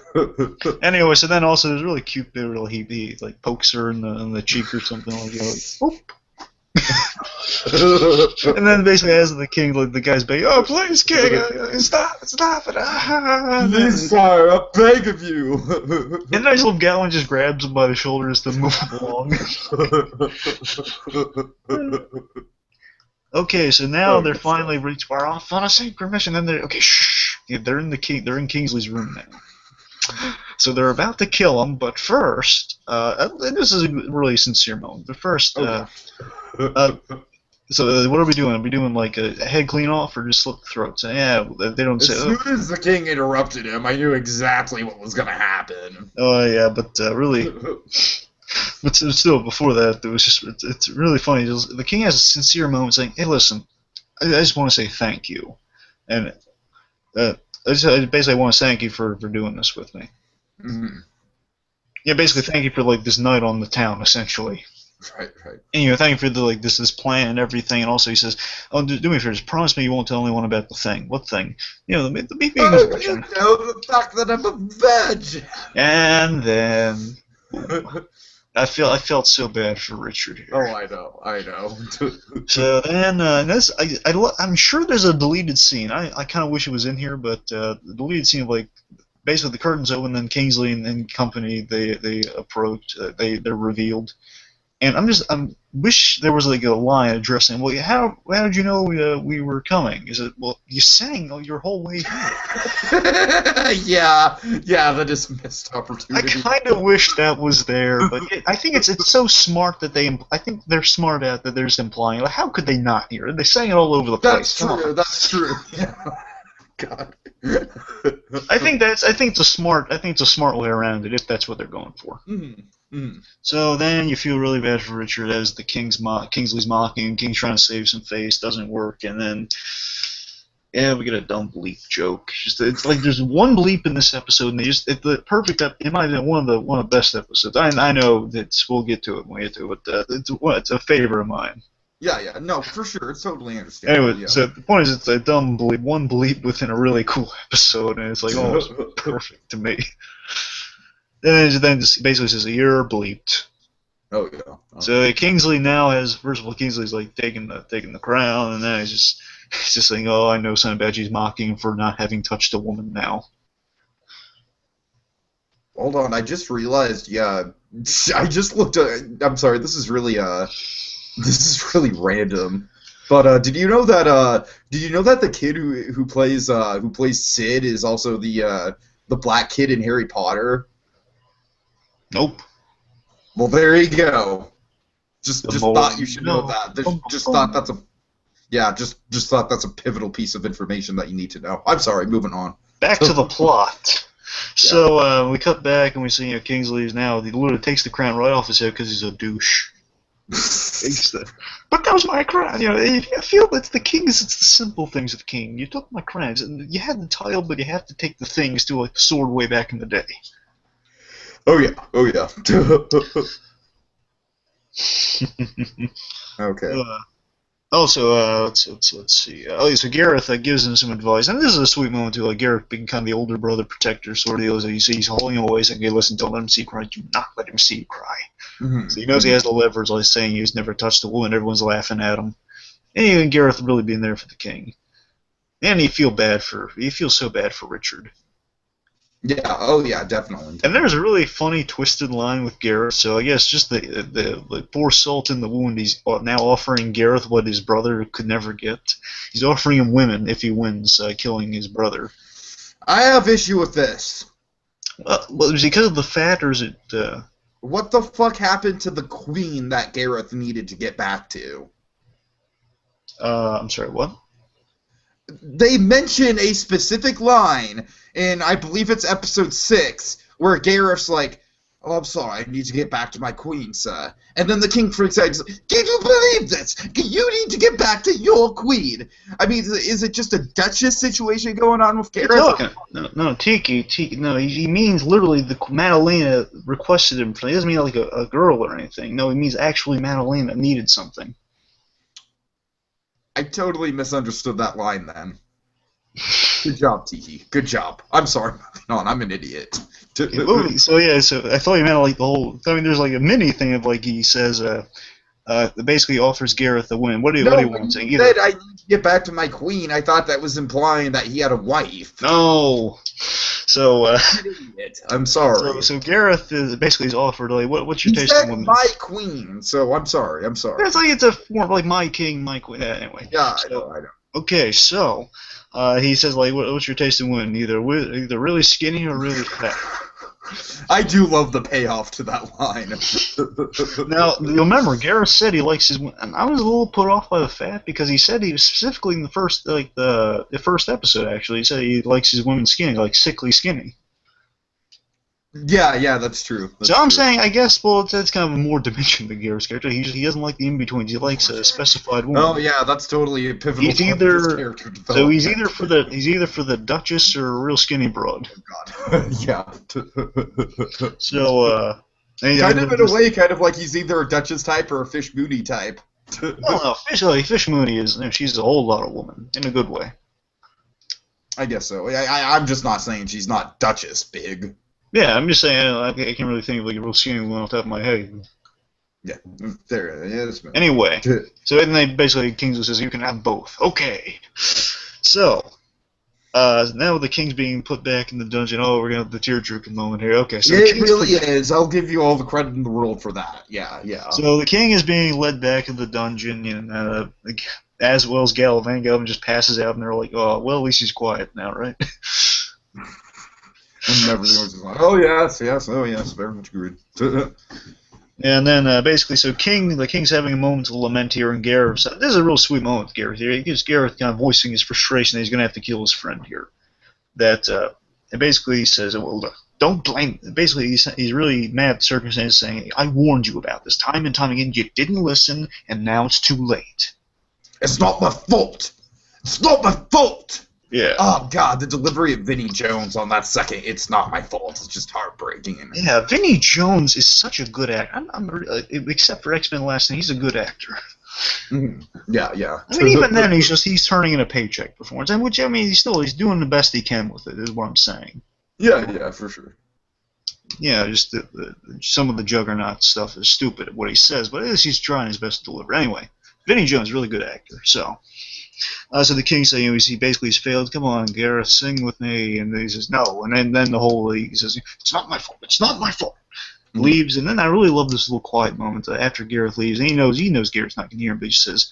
Anyway, so then also there's a really cute bit where he like pokes her in the cheek or something like that. Like, and then basically as the king, like, the guy's begging, oh please king, stop it. Please, sire, I beg of you. And nice little Gawain just grabs him by the shoulders to move him along. Okay, so now they're finally reached far off on a secret mission, and they're okay. Shh, yeah, they're in Kingsley's room now. So they're about to kill him, but first, and this is a really sincere moment. But first, so what are we doing? Are we doing like a head clean off or just slit the throats? Yeah, they don't say. As soon as the king interrupted him, I knew exactly what was going to happen. Oh yeah, but really, but still before that, it was it's really funny. The king has a sincere moment saying, "Hey, listen, I just want to say thank you," and I basically want to thank you for doing this with me. Mm-hmm. Yeah, basically thank you for like this night on the town, essentially. Right. And thank you for the this plan and everything. And also he says, "Oh, do me a favor, just promise me you won't tell anyone about the thing." What thing? You know, the beef. You know the fact that I'm a veg. And then I felt so bad for Richard here. Oh, I know. So then I'm sure there's a deleted scene. I kind of wish it was in here, but the deleted scene of like basically the curtains open, then Kingsley and company they approach, they're revealed. And I wish there was like a line addressing. Well, how did you know we were coming? Is it, well, you sang your whole way here? yeah, that is a missed opportunity. I kind of wish that was there, but I think it's so smart that I think they're smart at that they're just implying. Like, how could they not hear it? They sang it all over the place. That's true. Yeah. God. I think it's a smart way around it if that's what they're going for. Mm-hmm. Mm. So then you feel really bad for Richard as the Kingsley's mocking, King's trying to save some face, doesn't work, and then we get a dumb bleep joke. It's like there's one bleep in this episode, and it's the perfect. It might have been one of the best episodes. I know that we'll get to it when we get to it. It's a favorite of mine. Yeah, no, for sure, it's totally understandable. Anyway, so the point is, it's a dumb bleep, one bleep within a really cool episode, and it's like almost perfect to me. And then just basically says, "You're bleeped." Oh yeah. So Kingsley now has, first of all, Kingsley's like taking the crown, and then he's just saying, "Oh, I know something about you's mocking him for not having touched a woman now." Hold on, I just realized. Yeah, I just looked at. I'm sorry, this is really random. But did you know that the kid who plays Sid is also the black kid in Harry Potter? Nope. Well, there you go. Just thought you should know that. Just thought that's a pivotal piece of information that you need to know. I'm sorry. Moving on. Back to the plot. So we cut back and we see Kingsley is now he literally takes the crown right off his head because he's a douche. But that was my crown. You know, I feel it's the kings. It's the simple things of the king. You took my crowns, and you had the title, but you have to take the things to like the sword way back in the day. Oh yeah. Okay. Also, let's see. So Garreth gives him some advice, and this is a sweet moment too. Like Garreth being kind of the older brother protector sort of deal. So he's holding him away, saying, "Hey, listen, don't let him see you cry. Do not let him see you cry." Mm-hmm. So he knows he has the leverage. Like saying he's never touched a woman. Everyone's laughing at him, and even Garreth really being there for the king. And he feels so bad for Richard. Yeah, oh yeah, definitely. And there's a really funny twisted line with Garreth. So I guess just the poor salt in the wound. He's now offering Garreth what his brother could never get. He's offering him women if he wins, killing his brother. I have issue with this. Well, is it because of the fat, or is it? What the fuck happened to the queen that Garreth needed to get back to? I'm sorry, what? They mention a specific line in, I believe it's episode 6, where Gareth's like, "Oh, I'm sorry, I need to get back to my queen, sir." And then the king freaks out. He's like, "Can you believe this? You need to get back to your queen." I mean, is it just a Duchess situation going on with Gareth? No, Tiki. No, he means literally the Madalena requested him. He doesn't mean like a girl or anything. No, he means actually Madalena needed something. I totally misunderstood that line then. Good job, Tiki. Good job. I'm sorry. No, I'm an idiot. So I thought you meant like the whole. I mean, there's like a mini thing of like he says, basically offers Garreth the win. What do you want? He said I need to get back to my queen. I thought that was implying that he had a wife. No. So I'm an idiot. I'm sorry. So Garreth is basically offered like, what's your taste in women? My queen. So I'm sorry. It's like it's a form of like my king, my queen. Anyway. Yeah, I know. Okay, so he says like, what's your taste in women? Either really skinny or really fat. I do love the payoff to that line. Now, you'll remember, Garreth said he likes his women, and I was a little put off by the fat because he said he was specifically in the first, the first episode actually, he said he likes his women skinny, like sickly skinny. Yeah, that's true. I'm saying, I guess, well, that's kind of a more dimension than Garrett's character. He doesn't like the in-betweens. He likes a specified woman. Oh yeah, that's totally a pivotal part of his character development. So he's either for the Duchess or a real skinny broad. Oh god. Yeah. So kind of in a way, kind of like he's either a Duchess type or a Fish Mooney type. No, Fish Mooney is she's a whole lot of woman in a good way. I guess so. I'm just not saying she's not Duchess big. Yeah, I'm just saying I can't really think of like a real skinny one off the top of my head. Yeah, there. Yeah, anyway, so then they basically Kingsley says you can have both. Okay, so now the king's being put back in the dungeon. Oh, we're gonna have the tear-jerking moment here. Okay, so it really is. I'll give you all the credit in the world for that. Yeah. So the king is being led back in the dungeon, and as well as Galavant. Galavant just passes out, and they're like, "Oh, well, at least he's quiet now, right?" And everything was just like, oh yes, very much agreed. And then basically, so the king's having a moment of lament here, and Garreth. So this is a real sweet moment with Garreth here. He gives Garreth kind of voicing his frustration that he's going to have to kill his friend here. That and basically he says, well, look, don't blame. Basically, he's really mad at the circumstances, saying, I warned you about this time and time again. You didn't listen, and now it's too late. It's not my fault. It's not my fault. Yeah. Oh god, the delivery of Vinnie Jones on that second, it's not my fault. It's just heartbreaking. Yeah, Vinnie Jones is such a good actor. Except for X-Men Last Night, he's a good actor. Mm-hmm. Yeah. I mean, even then, he's turning in a paycheck performance, and which I mean, he's doing the best he can with it. Is what I'm saying. Yeah, for sure. Yeah, just some of the Juggernaut stuff is stupid what he says, but at least he's trying his best to deliver. Anyway, Vinnie Jones, really good actor. So the king says, he basically has failed. Come on, Garreth, sing with me. And he says, no. And then the whole league says, it's not my fault. It's not my fault. Mm-hmm. Leaves. And then I really love this little quiet moment after Garreth leaves. And he knows Garrett's not going to hear him, but he says,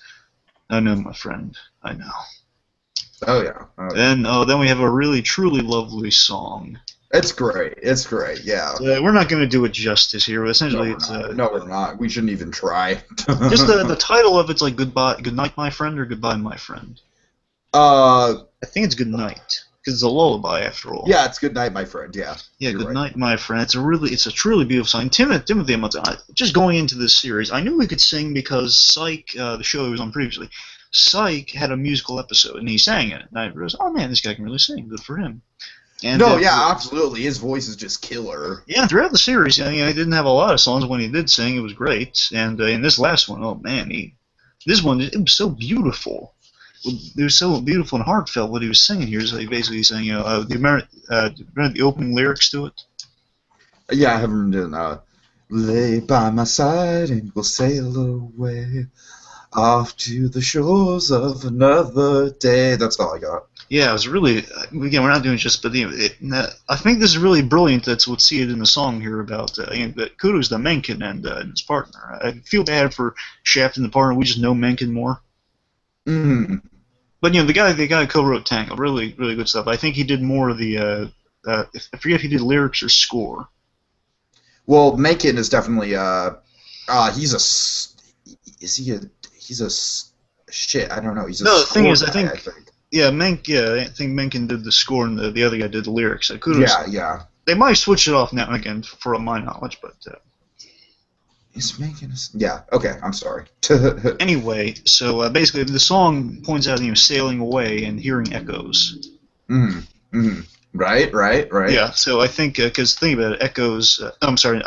I know, my friend. I know. Oh, yeah. Then we have a really, truly lovely song. It's great. Yeah. We're not going to do it justice here. But essentially, no, we're not. We shouldn't even try. Just the title of it's like good night, my friend, or goodbye, my friend. I think it's good night because it's a lullaby after all. Yeah, it's good night, my friend. Yeah. Yeah, good night, my friend. It's a truly beautiful song. Timothy, just going into this series, I knew he could sing because Psych, the show he was on previously, Psych had a musical episode and he sang in it. And I realized, oh man, this guy can really sing. Good for him. And absolutely. His voice is just killer. Yeah, throughout the series, he didn't have a lot of songs. When he did sing, it was great. And in this last one, oh man, it was so beautiful. It was so beautiful and heartfelt what he was singing here. So he basically sang, the opening lyrics to it. Yeah, I haven't done. Lay by my side and we'll sail away off to the shores of another day. That's all I got. Yeah, it was really. Again, we're not doing it just, but I think this is really brilliant. That's what see it in the song here about. But kudos to Menken and his partner. I feel bad for Shaft and the partner. We just know Menken more. Mm. But the guy who co-wrote Tango, really good stuff. I think he did more of the. I forget if he did lyrics or score. Well, Menken is definitely he's a shit. I don't know. He's a no. The thing is, guy, I think I think Menken did the score and the other guy did the lyrics. Kudos. Yeah. They might switch it off now and again, for my knowledge, but. Is Menken? Yeah. Okay. I'm sorry. Anyway, so basically, the song points out sailing away and hearing echoes. Right. Yeah. So I think because think about it, echoes. I'm sorry.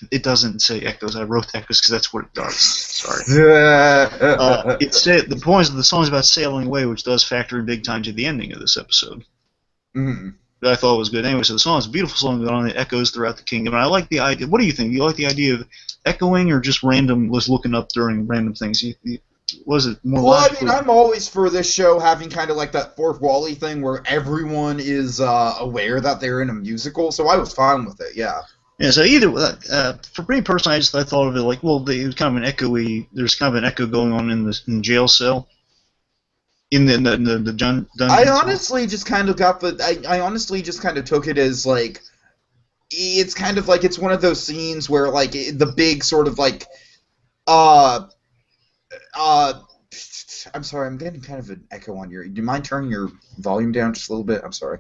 It doesn't say echoes. I wrote echoes because that's what it does. Sorry. The point of the song is about sailing away, which does factor in big time to the ending of this episode. That I thought was good. Anyway, so the song is a beautiful song that on it echoes throughout the kingdom, and I like the idea. What do you think? Do you like the idea of echoing or just just looking up during random things? Was it more? Well, I mean, I'm always for this show having kind of like that fourth Wall-E thing where everyone is aware that they're in a musical, so I was fine with it. Yeah. Yeah. So either for me personally, I thought of it like, well, it was kind of an echoey. There's kind of an echo going on in the jail cell. In the dungeon. I honestly just kind of got I honestly just kind of took it as like it's kind of like it's one of those scenes where like the big sort of like I'm sorry, I'm getting kind of an echo on your. Do you mind turning your volume down just a little bit? I'm sorry.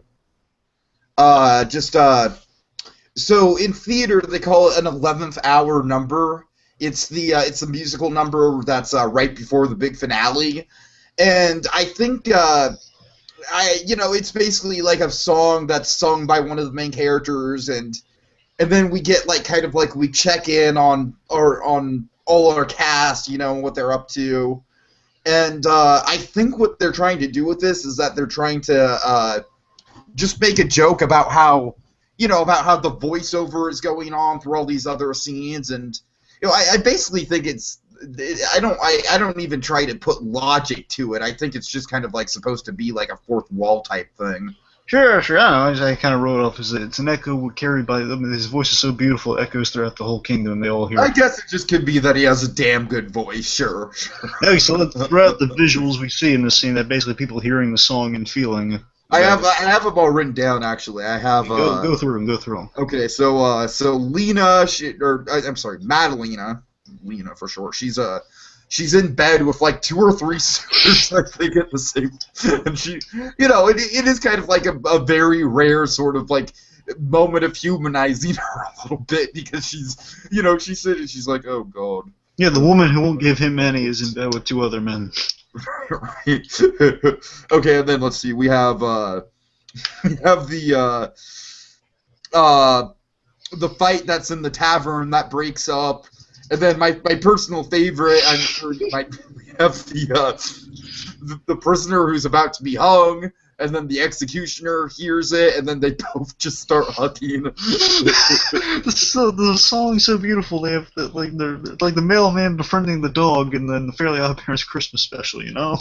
So in theater they call it an 11th hour number. It's the musical number that's right before the big finale. And I think, it's basically like a song that's sung by one of the main characters, and then we get like kind of like we check in on all our cast, what they're up to, and I think what they're trying to do with this is that they're trying to just make a joke about how the voiceover is going on through all these other scenes, and I basically think I don't even try to put logic to it. I think it's just kind of like supposed to be like a fourth wall type thing. Sure. I don't know. I kind of wrote it off as it's an echo carried by them. His voice is so beautiful, it echoes throughout the whole kingdom. They all hear it. I guess it just could be that he has a damn good voice. Sure. Okay, so throughout the visuals we see in this scene, that basically people hearing the song and feeling. I have them all written down actually. I have go through them. Okay, so Lena, I'm sorry, Madalena. Lena for short. She's in bed with like 2 or 3 suitors, I think, at the same time. And she, it is kind of like a very rare sort of like moment of humanizing her a little bit because she's, she's like, oh god. Yeah, the woman who won't give him any is in bed with 2 other men. Right. Okay, and then let's see. We have the fight that's in the tavern that breaks up. And then my personal favorite, I'm sure we have the prisoner who's about to be hung, and then the executioner hears it, and then they both just start hugging. The song's so beautiful. They have they're like the mailman befriending the dog, and then the Fairly Odd Parents Christmas special. Yeah.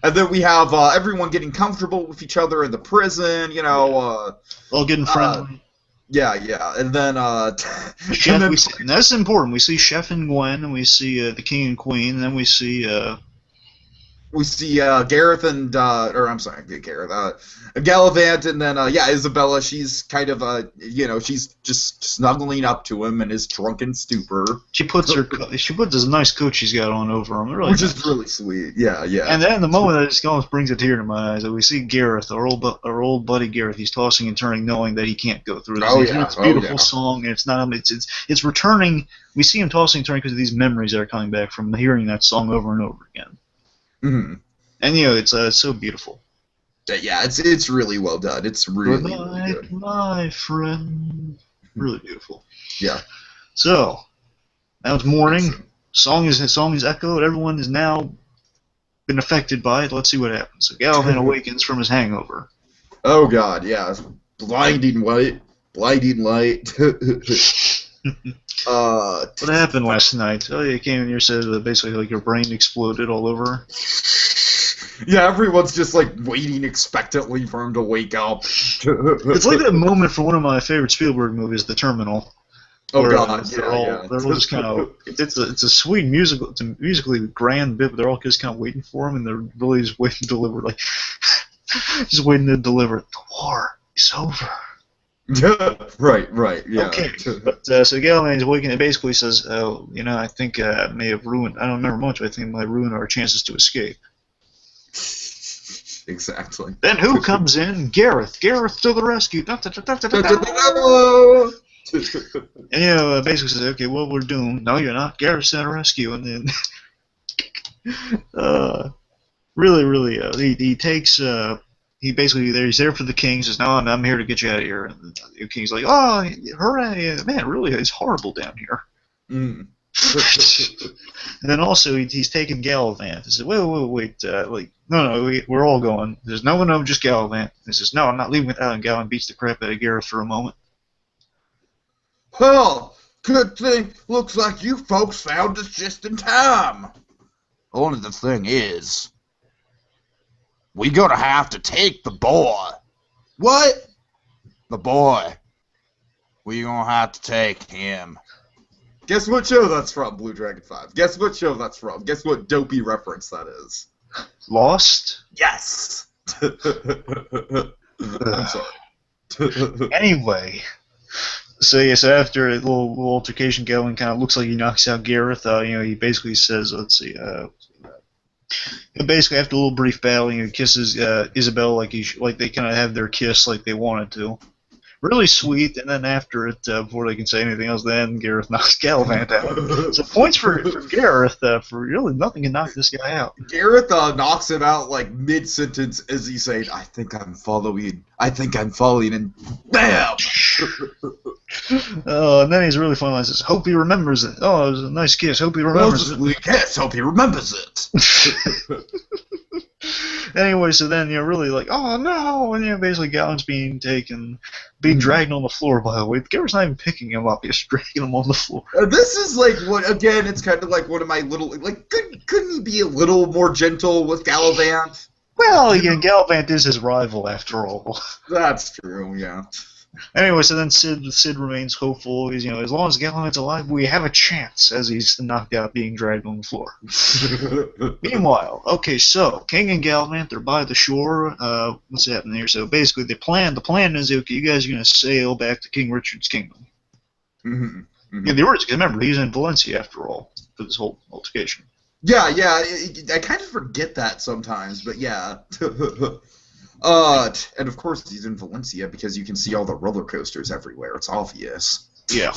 And then we have everyone getting comfortable with each other in the prison. All getting friendly. Yeah, and then Chef, and that's important. We see Chef and Gwen, and we see the King and Queen, and then we see Gareth and Galavant, and then Isabella. She's kind of she's just snuggling up to him in his drunken stupor. She puts this nice coat she's got on over him, really, which is really sweet. Yeah. And then the moment that just almost brings a tear to my eyes, that we see Gareth, our old buddy Gareth. He's tossing and turning, knowing that he can't go through this. It's a beautiful song, and it's not. It's returning. We see him tossing and turning because of these memories that are coming back from hearing that song over and over again. Mm-hmm. And it's so beautiful. Yeah, it's really well done. It's really good. My friend, really beautiful. Yeah. So now it's morning. Song is echoed. Everyone has now been affected by it. Let's see what happens. So Galavant awakens from his hangover. Oh God, yeah, blinding light. What happened last night? Oh, you came in here and said that basically like your brain exploded all over. Yeah, everyone's just like waiting expectantly for him to wake up. It's like that moment from one of my favorite Spielberg movies, The Terminal. Oh god, they're all just kind of it's a sweet musical, it's a musically grand bit, but they're all just kind of waiting for him, and they're really just waiting to deliver, like just waiting to deliver. The war is over. Right, yeah. Okay, but so Galavant's waking and basically says, "Oh, I think I may have ruined. I don't remember much, but I think it might ruin our chances to escape." Exactly. Then who comes in? Garreth. Garreth to the rescue. And basically says, "Okay, well, we're doomed." No, you're not. Garreth's to the rescue, and then he takes. He's there for the king. Says, "No, I'm here to get you out of here." And the king's like, "Oh, hooray, man! Really, it's horrible down here." Mm. And then also he's taking Galavant. He says, "Wait, no, we're all going." He says, "No, just Galavant." He says, "No, I'm not leaving without him." Galavant beats the crap out of Garreth for a moment. Well, good thing. Looks like you folks found us just in time. Only the thing is, we gonna have to take the boy. What? The boy. We gonna have to take him. Guess what show that's from, Blue Dragon 5? Guess what show that's from? Guess what dopey reference that is? Lost? Yes! I'm sorry. Anyway, so after a little altercation going, kind of looks like he knocks out Garreth. He basically says, let's see, basically after a little brief battle, he kisses Isabel like they kind of have their kiss like they wanted to. Really sweet, and then after it, before they can say anything else, then Garreth knocks Galavant out. So points for Garreth, for really nothing can knock this guy out. Garreth knocks him out like mid-sentence as he's saying, I think I'm falling, and BAM! And then he's really funny, he says, "Hope he remembers it." Oh, it was a nice kiss, hope he remembers it. Yes, hope he remembers it. Anyway, so then really like, oh no, and basically Galavant's being dragged on the floor. By the way, Garrett's not even picking him up; he's dragging him on the floor. This is like again, it's kind of like one of my little couldn't he be a little more gentle with Galavant? Well, again, Galavant is his rival after all. That's true, yeah. Anyway, so then Sid remains hopeful. He's, as long as Galavant's alive, we have a chance, as he's knocked out being dragged on the floor. Meanwhile, okay, so King and Galavant, they're by the shore. What's happening here? So basically, the plan is, okay, you guys are going to sail back to King Richard's kingdom. Mm-hmm. Mm-hmm. Yeah, the origin, remember, he's in Valencia after all, for this whole altercation. Yeah, I kind of forget that sometimes, but yeah. And of course he's in Valencia because you can see all the roller coasters everywhere. It's obvious. Yeah.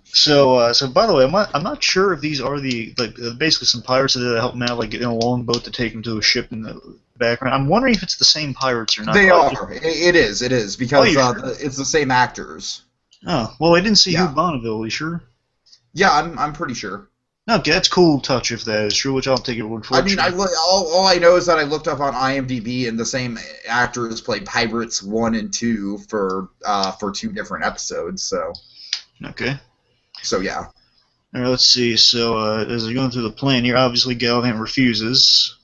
So by the way, I'm not sure if these are basically some pirates that help him out, like in a longboat to take him to a ship in the background. I'm wondering if it's the same pirates or not. They are. It is because sure? It's the same actors. Oh well, I didn't see Hugh Bonneville. Are you sure? Yeah, I'm pretty sure. Okay, that's cool touch if that is true, which I'll take your word for. I mean, all I know is that I looked up on IMDb, and the same actors played Pirates 1 and 2 for 2 different episodes. So. Okay. So yeah. All right, let's see. So as they're going through the plan here, obviously Galavant refuses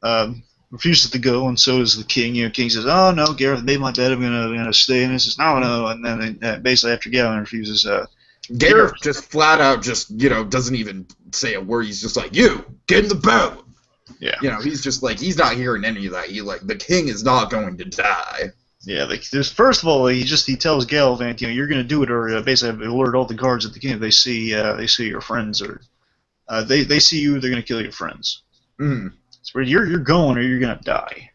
to go, and so does the king. King says, "Oh no, Garreth made my bed. I'm gonna stay." And he says, "No," and then basically after Galavant refuses. Garreth just flat out doesn't even say a word. He's just like, "You get in the boat." Yeah. He's just like, he's not hearing any of that. The king is not going to die. Yeah, first of all, he tells Galavant, you're going to do it, or basically alert all the guards at the king if they see your friends, or they see you, they're going to kill your friends. Mm. So you're going, or you're going to die.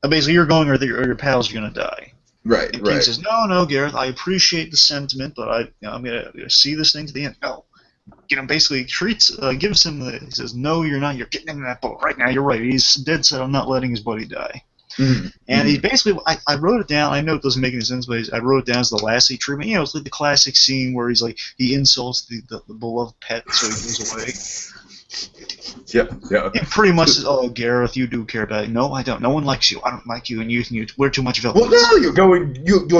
Basically, you're going, or your pals are going to die. Right, and King says, no, Garreth, I appreciate the sentiment, but I'm gonna see this thing to the end. No, basically gives him he says, no, you're not. You're getting in that boat right now. You're right. He's dead set on not letting his buddy die. Mm-hmm. And he basically, I wrote it down. I know it doesn't make any sense, but I wrote it down as the Lassie treatment. It's like the classic scene where he's like, he insults the beloved pet, so he goes away. Yeah. It pretty much says, "Oh, Garreth, you do care about it." No, I don't. No one likes you. I don't like you, and you we're too much of a. Well, now you're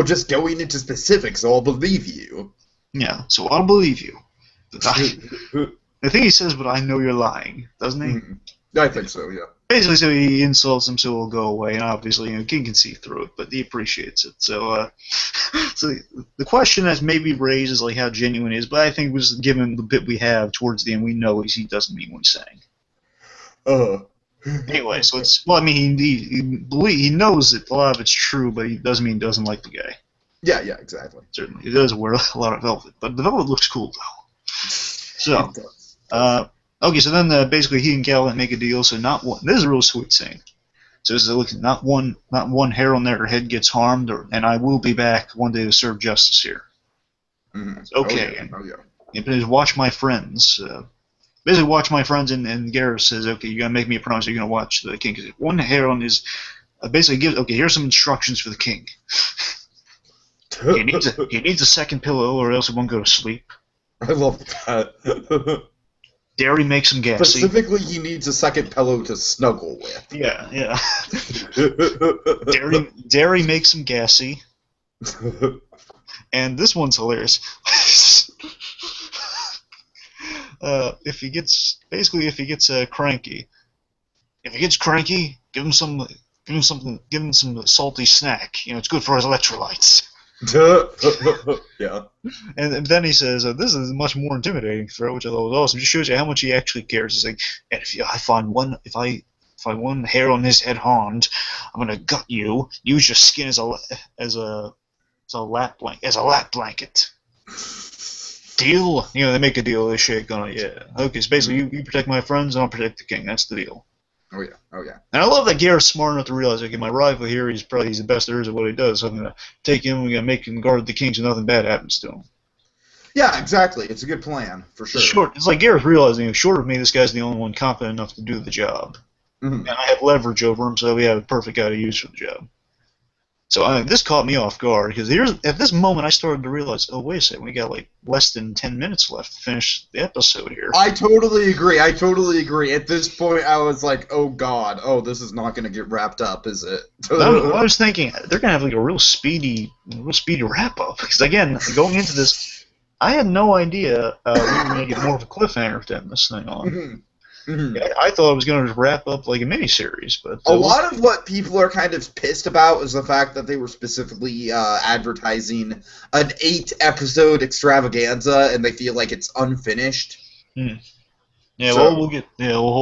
just going into specifics, so I'll believe you. Yeah, so I'll believe you. I think he says, "But I know you're lying," doesn't he? Mm-hmm. I think so. Yeah. Basically, so he insults him, so it'll go away, and obviously, King can see through it, but he appreciates it. So, so the question that's maybe raised is like how genuine it is, but I think was given the bit we have towards the end, we know he doesn't mean what he's saying. Anyway, so I mean, he knows that a lot of it's true, but he doesn't mean he doesn't like the guy. Yeah, exactly. Certainly, he does wear a lot of velvet, but the velvet looks cool though. So, okay, so then basically he and Galavant make a deal. So not one. This is a real sweet scene. So this is look, not one hair on their head gets harmed, and I will be back one day to serve justice here. Mm-hmm. Okay. Just watch my friends. Basically, watch my friends, and Garreth says, okay, you're gonna make me a promise. You're gonna watch the king. Cause one hair on his basically gives. Okay, here's some instructions for the king. He needs a second pillow, or else he won't go to sleep. I love that. Dairy makes him gassy. Specifically, he needs a second pillow to snuggle with. Yeah. Dairy makes him gassy. And this one's hilarious. If he gets cranky, give him some salty snack. It's good for his electrolytes. Yeah. And then he says, this is a much more intimidating threat, which I thought was awesome. It just shows you how much he actually cares. He's like, and if I find one hair on his head harmed, I'm gonna gut you. Use your skin as a lap blanket. Deal? They make a deal. They shake on it. Yeah. Okay. So basically, you protect my friends, and I'll protect the king. That's the deal. Oh yeah. And I love that Gareth's smart enough to realize, okay, my rival here, he's the best there is at what he does. So I'm gonna take him. We're gonna make him guard the king, so nothing bad happens to him. Yeah, exactly. It's a good plan for sure. It's like Gareth realizing, short of me, this guy's the only one competent enough to do the job, and I have leverage over him, so we have a perfect guy to use for the job. So this caught me off guard, because at this moment I started to realize, oh, wait a second, we got like less than 10 minutes left to finish the episode here. I totally agree. At this point, I was like, oh god, this is not going to get wrapped up, is it? I was thinking they're going to have like a real speedy wrap up, because again, going into this, I had no idea we were going to get more of a cliffhanger to end this thing on. I thought it was going to wrap up like a miniseries, but a lot of what people are kind of pissed about is the fact that they were specifically advertising an 8-episode extravaganza, and they feel like it's unfinished. Yeah, so, we'll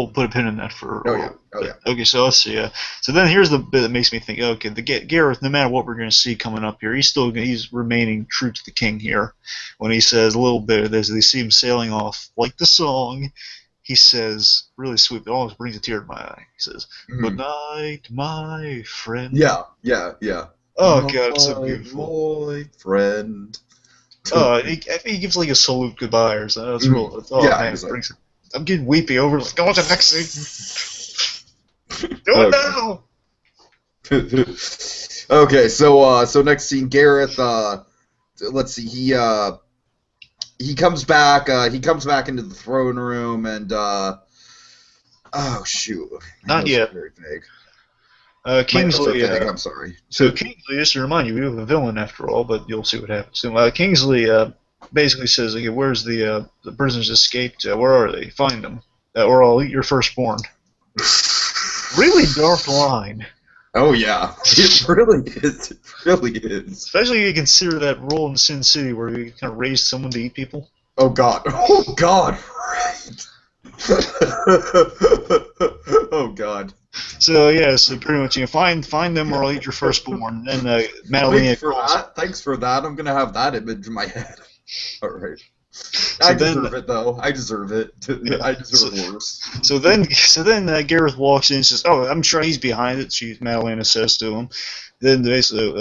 put a pin in that for. Oh yeah. Okay, so let's see. So then here's the bit that makes me think. Okay, Gareth, no matter what we're going to see coming up here, he's remaining true to the king here. When he says a little bit of this, they see him sailing off like the song. He says, really sweet, it almost brings a tear to my eye. He says, "Good night, my friend." Yeah. Oh, God, it's so beautiful. My friend. He gives like a salute goodbye or something. That's real. Man, I'm getting weepy over like, go to the next scene. Do it now! Okay, so next scene, Gareth, let's see, he comes back into the throne room, and oh shoot, not yet. Very vague. Kingsley. I'm sorry. So Kingsley, just to remind you, we have a villain after all, but you'll see what happens soon. Kingsley basically says, "Okay, where's the prisoners escaped? Where are they? Find them, or I'll eat your firstborn." Really dark line. Oh yeah, it really is. It really is. Especially if you consider that role in Sin City where you kind of raised someone to eat people. Oh god. Oh god. Right. Oh god. So yeah, so pretty much find them or I'll eat your firstborn. And then Madeline. Thanks for that. I'm gonna have that image in my head. All right. I deserve it though. I deserve it. Yeah, I deserve worse. So then Gareth walks in and says, "Oh, I'm sure he's behind it." Madeline says to him. Then basically,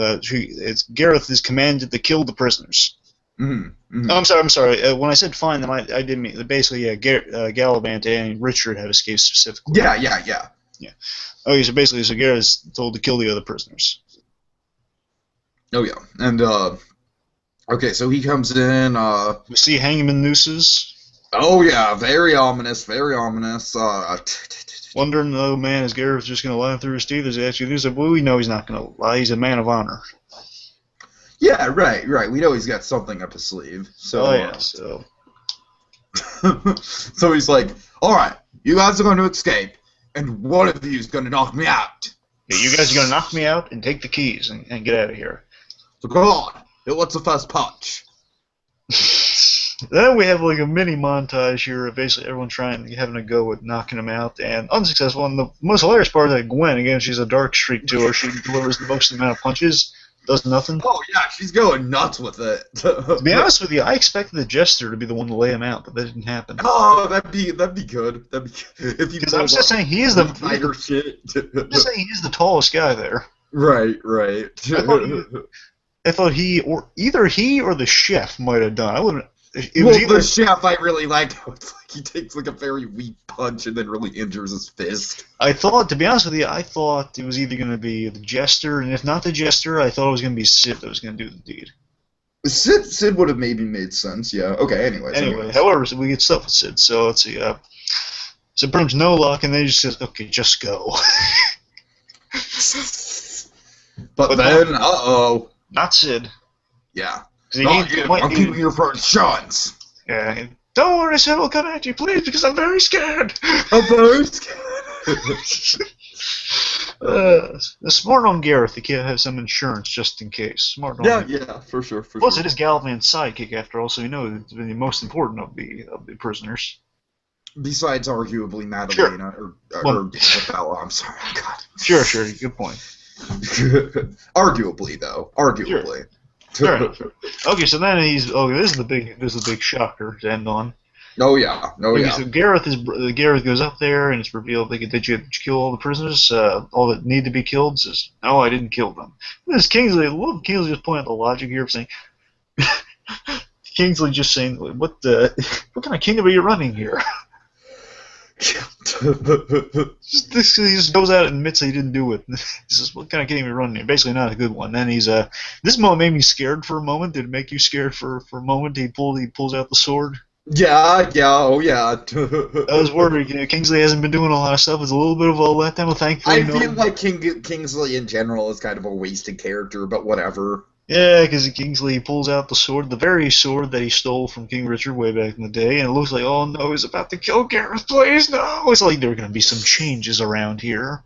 Gareth is commanded to kill the prisoners. Mm-hmm. Oh, I'm sorry. When I said find them, I didn't mean basically. Galavant and Richard have escaped specifically. Yeah. Okay, so basically, Gareth is told to kill the other prisoners. Oh yeah, and okay, so he comes in. We see hangman nooses. Oh yeah, very ominous, very ominous. Wondering, oh man, is Gareth just gonna lie through his teeth? Is he actually do something? Well, we know he's not gonna lie. He's a man of honor. Yeah, right. We know he's got something up his sleeve. So. So he's like, all right, you guys are going to escape. And one of you is gonna knock me out. Yeah, you guys are gonna knock me out and take the keys and get out of here. So go on. What's the first punch? Then we have like a mini montage here of basically everyone having a go at knocking him out, and unsuccessful. And the most hilarious part is that Gwen, again, she's a dark streak to her. She delivers the most amount of punches, does nothing. Oh yeah, she's going nuts with it. To be honest with you, I expected the Jester to be the one to lay him out, but that didn't happen. Oh, that'd be good. That'd be good. If you. Because I was just saying he is the fighter shit. I'm just saying he's the tallest guy there. Right. I thought either he or the chef might have done. I wouldn't. The chef I really liked. It's like he takes like a very weak punch and then really injures his fist. I thought, to be honest with you, I thought it was either going to be the Jester, and if not the Jester, I thought it was going to be Sid that was going to do the deed. Sid would have maybe made sense, yeah. Okay, anyways. However, we get stuff with Sid, so let's see. So Brim's no luck, and then he just says, okay, just go. but then, uh-oh. Not Sid. Yeah. I'm keeping your insurance. Yeah. Don't worry, Sid, we'll come at you, please, because I'm very scared. I'm very scared. Smart on Garreth to have some insurance just in case. Smart on him. Yeah, for sure. Plus, it is Galavant's sidekick after all, so you know it's the most important of the prisoners. Besides, arguably, Madalena or Bella. I'm sorry, God. Sure. Good point. Arguably, though. Arguably. Sure. Okay, so then this is the big shocker to end on. Oh yeah. So Garreth goes up there and it's revealed did you kill all the prisoners? All that need to be killed? Says no, I didn't kill them. And this Kingsley just pointing out the logic here of saying Kingsley just saying what kind of kingdom are you running here? He just goes out and admits that he didn't do it. He says, what kind of kingdom are you running here? Basically not a good one. Then he's this moment made me scared for a moment. Did it make you scared for a moment? He pulls out the sword. Yeah, oh yeah. I was worried. Kingsley hasn't been doing a lot of stuff. It's a little bit of a letdown, but thankfully I feel like Kingsley in general is kind of a wasted character, but whatever. Yeah, because Kingsley pulls out the sword, the very sword that he stole from King Richard way back in the day, and it looks like, oh no, he's about to kill Garreth, please, no! It's like there are going to be some changes around here.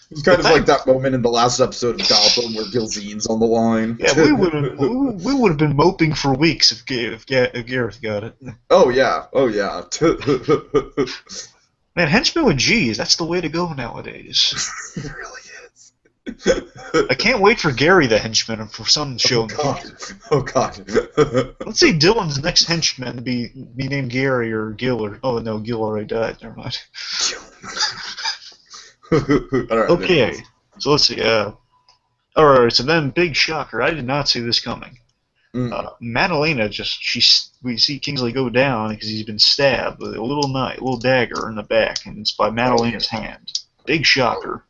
It's kind of like that moment in the last episode of Gotham where Gilzean's on the line. Yeah, we would have been moping for weeks if Garreth got it. Oh yeah. Man, henchmen with G's, that's the way to go nowadays. It really is. I can't wait for Gary the henchman for some show. Oh god. Let's see Dylan's next henchman be named Gary or Gil or Gil already died. Never mind. Okay, so let's see. Alright, so then big shocker. I did not see this coming. Madalena we see Kingsley go down because he's been stabbed with a little dagger in the back, and it's by Madalena's hand. Big shocker.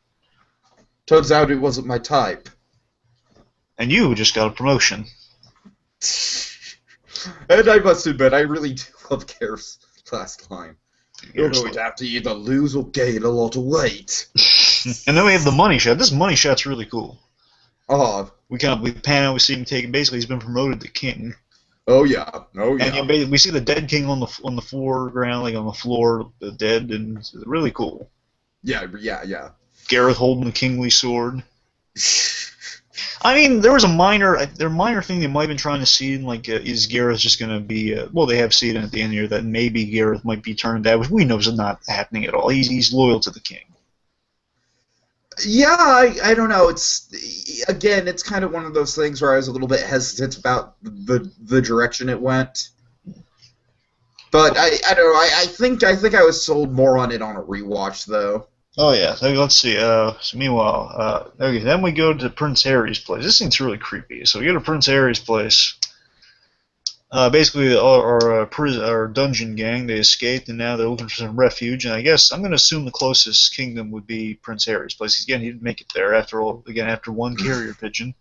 Turns out it wasn't my type. And you just got a promotion. And I must admit, I really do love Gareth's last line. You're going to have to either lose or gain a lot of weight. And then we have the money shot. This money shot's really cool. Oh. We pan out, we see him taking. Basically, he's been promoted to king. Oh yeah. And we see the dead king on the foreground, like on the floor, dead, and it's really cool. Yeah. Garreth holding the kingly sword. I mean, there was a minor thing they might have been trying to see, like, is Garreth just going to be, they have seen it at the end here, that maybe Garreth might be turned that, which we know is not happening at all. He's loyal to the king. Yeah, I don't know. It's kind of one of those things where I was a little bit hesitant about the direction it went. But I don't know. I think I was sold more on it on a rewatch, though. Oh yeah, so let's see. So meanwhile, okay, then we go to Prince Harry's place. This thing's really creepy. So we go to Prince Harry's place. Basically, our dungeon gang, they escaped, and now they're looking for some refuge. And I guess I'm going to assume the closest kingdom would be Prince Harry's place. Again, he didn't make it there after one carrier pigeon.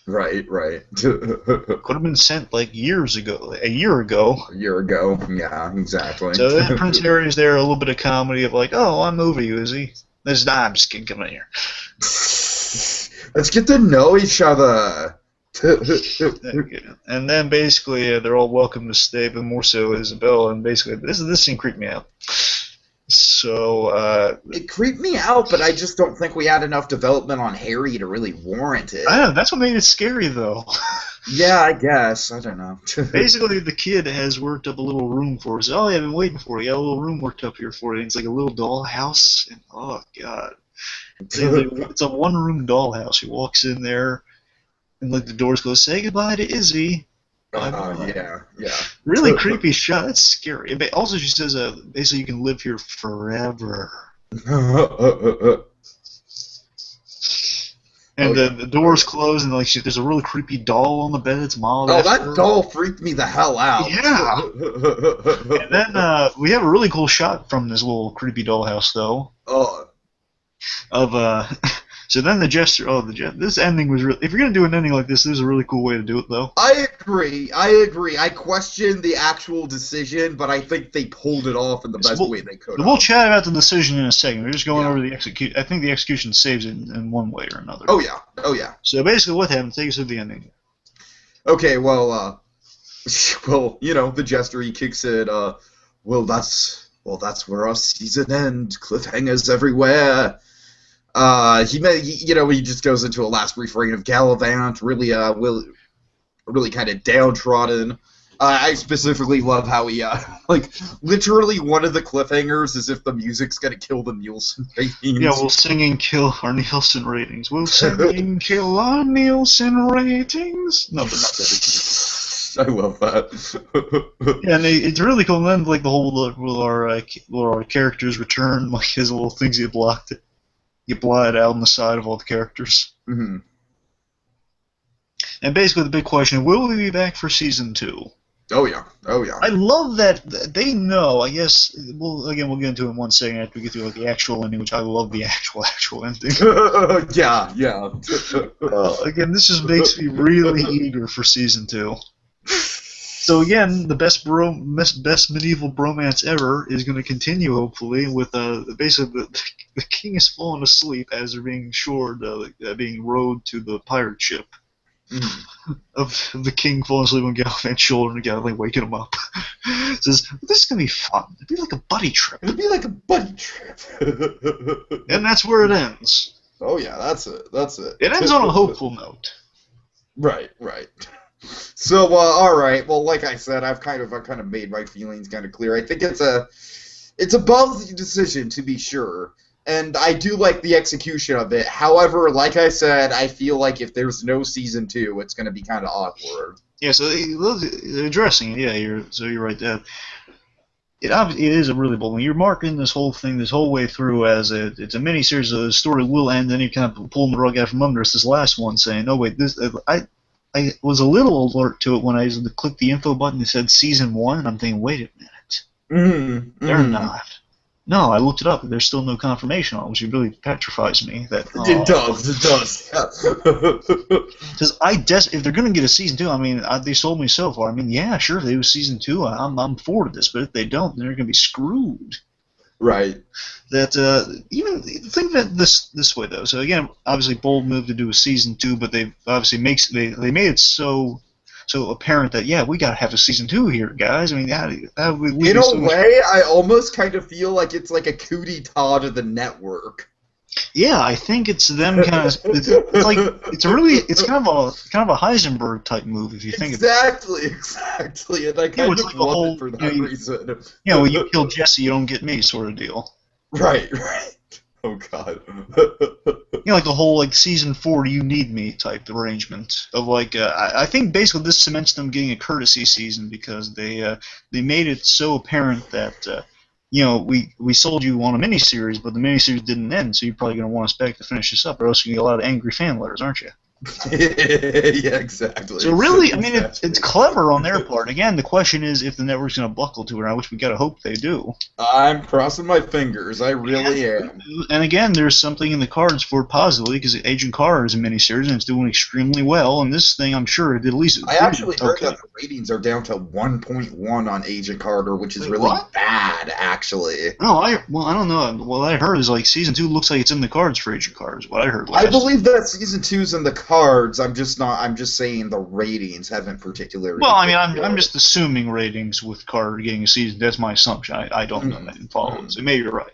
Right. Could have been sent like a year ago. A year ago, yeah, exactly. So then Prince Harry's there, a little bit of comedy of like, oh, I'm over you, is he? I'm just kidding, come in here. Let's get to know each other. And then basically they're all welcome to stay, but more so Isabel. And basically this scene creeped me out. So, It creeped me out, but I just don't think we had enough development on Harry to really warrant it. I don't know, that's what made it scary, though. Yeah, I guess. I don't know. Basically, the kid has worked up a little room for us. Oh, yeah, I've been waiting for you. Got a little room worked up here for you. It's like a little dollhouse. And, oh, God. It's a one-room dollhouse. He walks in there, and like the doors close. Say goodbye to Izzy. Yeah. Really creepy shot. That's scary. But also, she says, basically, you can live here forever. And the doors close, and like there's a really creepy doll on the bed. It's modeled. Oh, that doll freaked me the hell out. Yeah. And then we have a really cool shot from this little creepy dollhouse, though. Oh. So then the gesture. This ending was really. If you're gonna do an ending like this is a really cool way to do it, though. I agree. I question the actual decision, but I think they pulled it off in the best way they could. We'll chat about the decision in a second. We're just going over the execution. I think the execution saves it in one way or another. Oh yeah. So basically, what happened? Take us to the ending. Okay, well, the jester, he kicks it. That's where our season ends. Cliffhangers everywhere. He just goes into a last refrain of Galavant, really kind of downtrodden. I specifically love how he, literally one of the cliffhangers is if the music's gonna kill the Nielsen ratings. Yeah, we'll sing and kill our Nielsen ratings. We'll sing and kill our Nielsen ratings. No, but not that. I love that. Yeah, and it's really cool. And then, like, the whole, will our characters return, like, his little things get blocked. Get blotted out on the side of all the characters. Mm-hmm. And basically the big question, will we be back for Season 2? Oh yeah. I love that they know, I guess, we'll get into it in 1 second after we get through like the actual ending, which I love the actual ending. Yeah. Again, this just makes me really eager for Season 2. So again, the best medieval bromance ever is going to continue, hopefully, with basically the king is falling asleep as they're being being rowed to the pirate ship. Of the king falling asleep on Galavant's shoulder and Galavant waking him up. Says, this is going to be fun. It'd be like a buddy trip. And that's where it ends. Oh yeah, that's it. It ends on a hopeful note. Right. So, all right. Well, like I said, I've kind of made my feelings kind of clear. I think it's a ballsy decision, to be sure, and I do like the execution of it. However, like I said, I feel like if there's no Season 2, it's going to be kind of awkward. Yeah. So addressing it. Yeah. You're right, Dad. It is a really bold one. You're marking this whole thing, this whole way through as it's a mini-series. The story will end, and you kind of pulling the rug out from under us. This last one saying, "No, wait, this I was a little alert to it when I clicked the info button that said Season 1, and I'm thinking, wait a minute. They're not. No, I looked it up, and there's still no confirmation on it, which really petrifies me. It does. Because if they're going to get a Season 2, I mean, they sold me so far. I mean, yeah, sure, if they do Season 2, I'm forward to this, but if they don't, then they're going to be screwed. Right. That even think that this way though. So again, obviously bold move to do a Season 2, but they obviously they made it so apparent that yeah, we gotta have a Season 2 here, guys. I mean, we in a way, I almost kind of feel like it's like a coup d'etat to the network. Yeah, I think it's them kind of. It's kind of a Heisenberg type move if you think exactly, and I kind of love it for that reason. When you kill Jesse, you don't get me, sort of deal. Right. Oh God. Like the whole Season 4, you need me type arrangement of I think basically this cements them getting a courtesy season because they made it so apparent that. We sold you on a miniseries, but the miniseries didn't end, so you're probably going to want us back to finish this up, or else you get a lot of angry fan letters, aren't you? Yeah, exactly. So really, I mean, it's clever on their part. Again, the question is if the network's going to buckle to it, which we got to hope they do. I'm crossing my fingers. I really am. And again, there's something in the cards for it positively, because Agent Carter is a miniseries, and it's doing extremely well, and this thing, I'm sure, did at least... I actually heard that the ratings are down to 1.1 on Agent Carter, which is really bad, actually. No, I don't know. What I heard is, Season 2 looks like it's in the cards for Agent Carter, is what I heard last. I believe that Season 2's in the cards. cards. I'm just not. I'm just saying the ratings haven't particularly. Well, I mean, I'm just assuming ratings with Carter getting a season. That's my assumption. I don't know. I didn't follow it, so maybe you're right.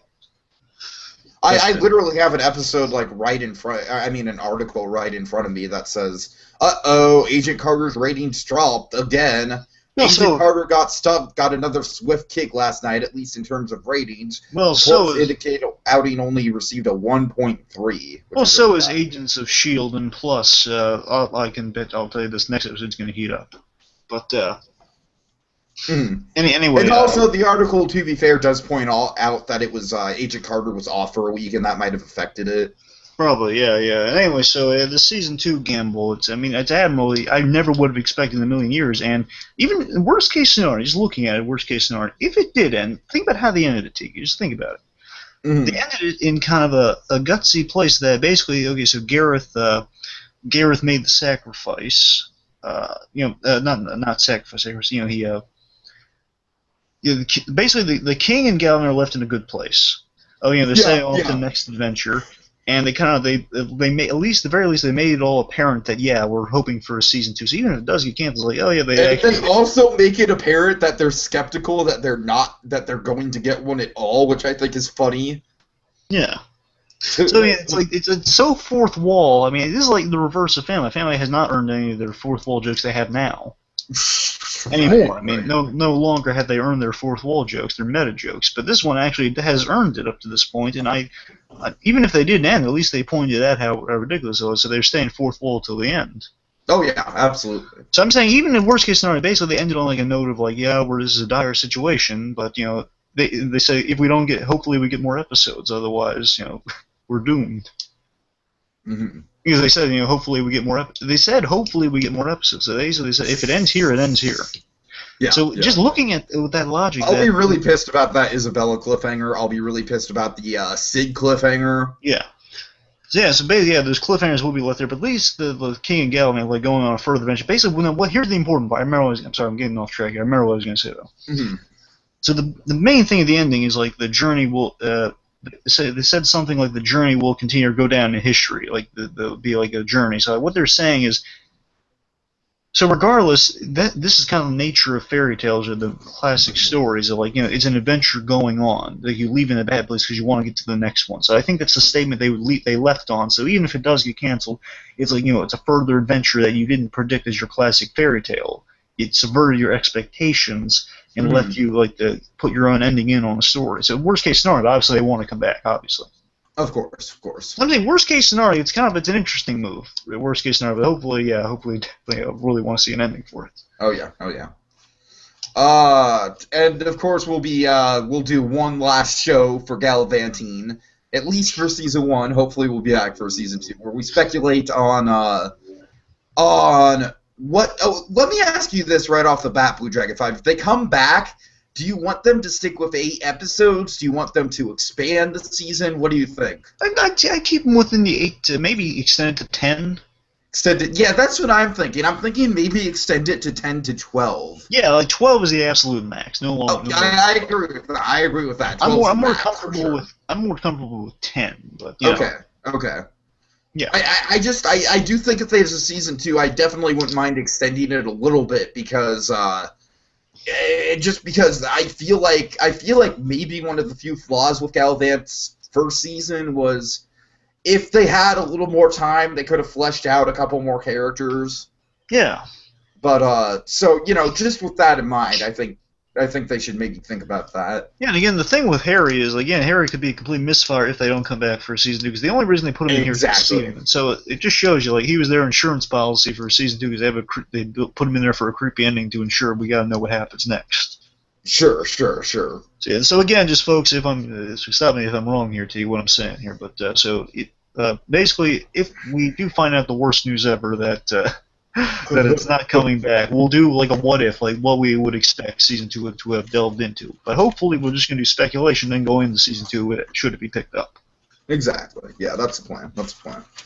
I literally have an episode like right in front. I mean, an article right in front of me that says, "Uh-oh, Agent Carter's ratings dropped again." Agent Carter got another swift kick last night, at least in terms of ratings. Well, indicate outing only received a 1.3. Well, so is Agents of S.H.I.E.L.D. and plus, I can bet I'll tell you this next episode's going to heat up. But anyway, and also the article, to be fair, does point out that it was Agent Carter was off for a week, and that might have affected it. Probably, yeah. Anyway, so the season 2 gamble, it's admirably. I never would have expected in a million years, and even in worst case scenario, just looking at it, worst case scenario, if it did end, think about how they ended it, Tiki. Just think about it. They ended it in kind of a gutsy place that basically, okay, so Gareth made the sacrifice. Not sacrifice. Basically the king and Galavant are left in a good place. They're setting off to the next adventure. And they made, at least, at the very least, they made it all apparent that, we're hoping for a season 2. So even if it does get canceled, they also make it apparent that they're skeptical that they're going to get one at all, which I think is funny. Yeah. So it's so fourth wall. I mean, this is like the reverse of Family. Family has not earned any of their fourth wall jokes they have now. Anymore. I mean, no longer have they earned their fourth wall jokes, their meta jokes, but this one actually has earned it up to this point, and I even if they didn't end, at least they pointed out how ridiculous it was, so they're staying fourth wall till the end. Oh yeah, absolutely. So I'm saying even in worst case scenario, basically they ended on like a note of like, this is a dire situation, but they say if we don't get, hopefully we get more episodes, otherwise we're doomed. Mm-hmm. Because they said, hopefully we get more episodes. They said, hopefully we get more episodes. So they said, if it ends here, it ends here. Yeah. So just looking at with that logic, I'll be really pissed about that Isabella cliffhanger. I'll be really pissed about the Sid cliffhanger. Yeah. So basically, those cliffhangers will be left there, but at least the King and Galavant going on a further adventure. Basically, here's the important part. I'm sorry, I'm getting off track here. I remember what I was going to say though. Mm-hmm. So the main thing at the ending is like the journey will. They said something like the journey will continue to go down in history, like there'll be like a journey. So what they're saying is, so regardless, this is kind of the nature of fairy tales or the classic stories of like it's an adventure going on. Like you leave in a bad place because you want to get to the next one. So I think that's the statement they left on. So even if it does get canceled, it's like it's a further adventure that you didn't predict as your classic fairy tale. It subverted your expectations and left you like to put your own ending in on a story. So worst case scenario, obviously they want to come back, obviously. Of course. I'm saying worst case scenario, it's an interesting move. Worst case scenario, but hopefully they really want to see an ending for it. Oh yeah. And of course we'll do one last show for Galavantine, at least for season 1. Hopefully we'll be back for season 2, where we speculate on what. Oh, let me ask you this right off the bat, Blue Dragon 5. If they come back, do you want them to stick with 8 episodes? Do you want them to expand the season? What do you think? I keep them within the 8 to maybe extend it to 10. Yeah, that's what I'm thinking. I'm thinking maybe extend it to 10 to 12. Yeah, like 12 is the absolute max. No longer. I agree with that. I'm more comfortable with 10. But Okay. Yeah. I do think if there's a season 2, I definitely wouldn't mind extending it a little bit because just because I feel like maybe one of the few flaws with Galavant's first season was if they had a little more time, they could have fleshed out a couple more characters. Yeah. But so just with that in mind, I think they should maybe think about that. Yeah, and again, the thing with Harry is, Harry could be a complete misfire if they don't come back for season 2, because the only reason they put him in here is to see him. So it just shows you, he was their insurance policy for season 2, because they put him in there for a creepy ending to ensure we got to know what happens next. Sure. So again, just folks, stop me if I'm wrong here, T, what I'm saying here, but basically, if we do find out the worst news ever that it's not coming back, we'll do like a what if, like what we would expect season 2 to have delved into. But hopefully we're just going to do speculation, then go into season 2 should it be picked up. Exactly. Yeah, that's the plan.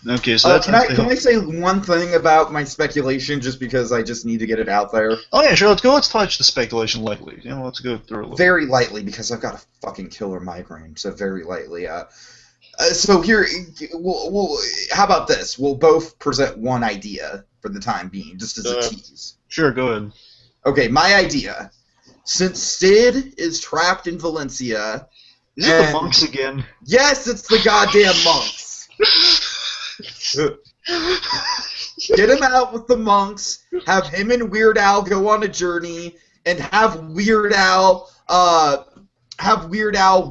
Okay, so can I say one thing about my speculation, just because I just need to get it out there? Oh yeah, sure. Let's touch the speculation lightly. Let's go through a little. Very lightly, because I've got a fucking killer migraine, so very lightly. So here, how about this? We'll both present one idea for the time being, just as a tease. Sure, go ahead. Okay, my idea. Since Sid is trapped in Valencia... Is it the monks again? Yes, it's the goddamn monks. Get him out with the monks, have him and Weird Al go on a journey, and have Weird Al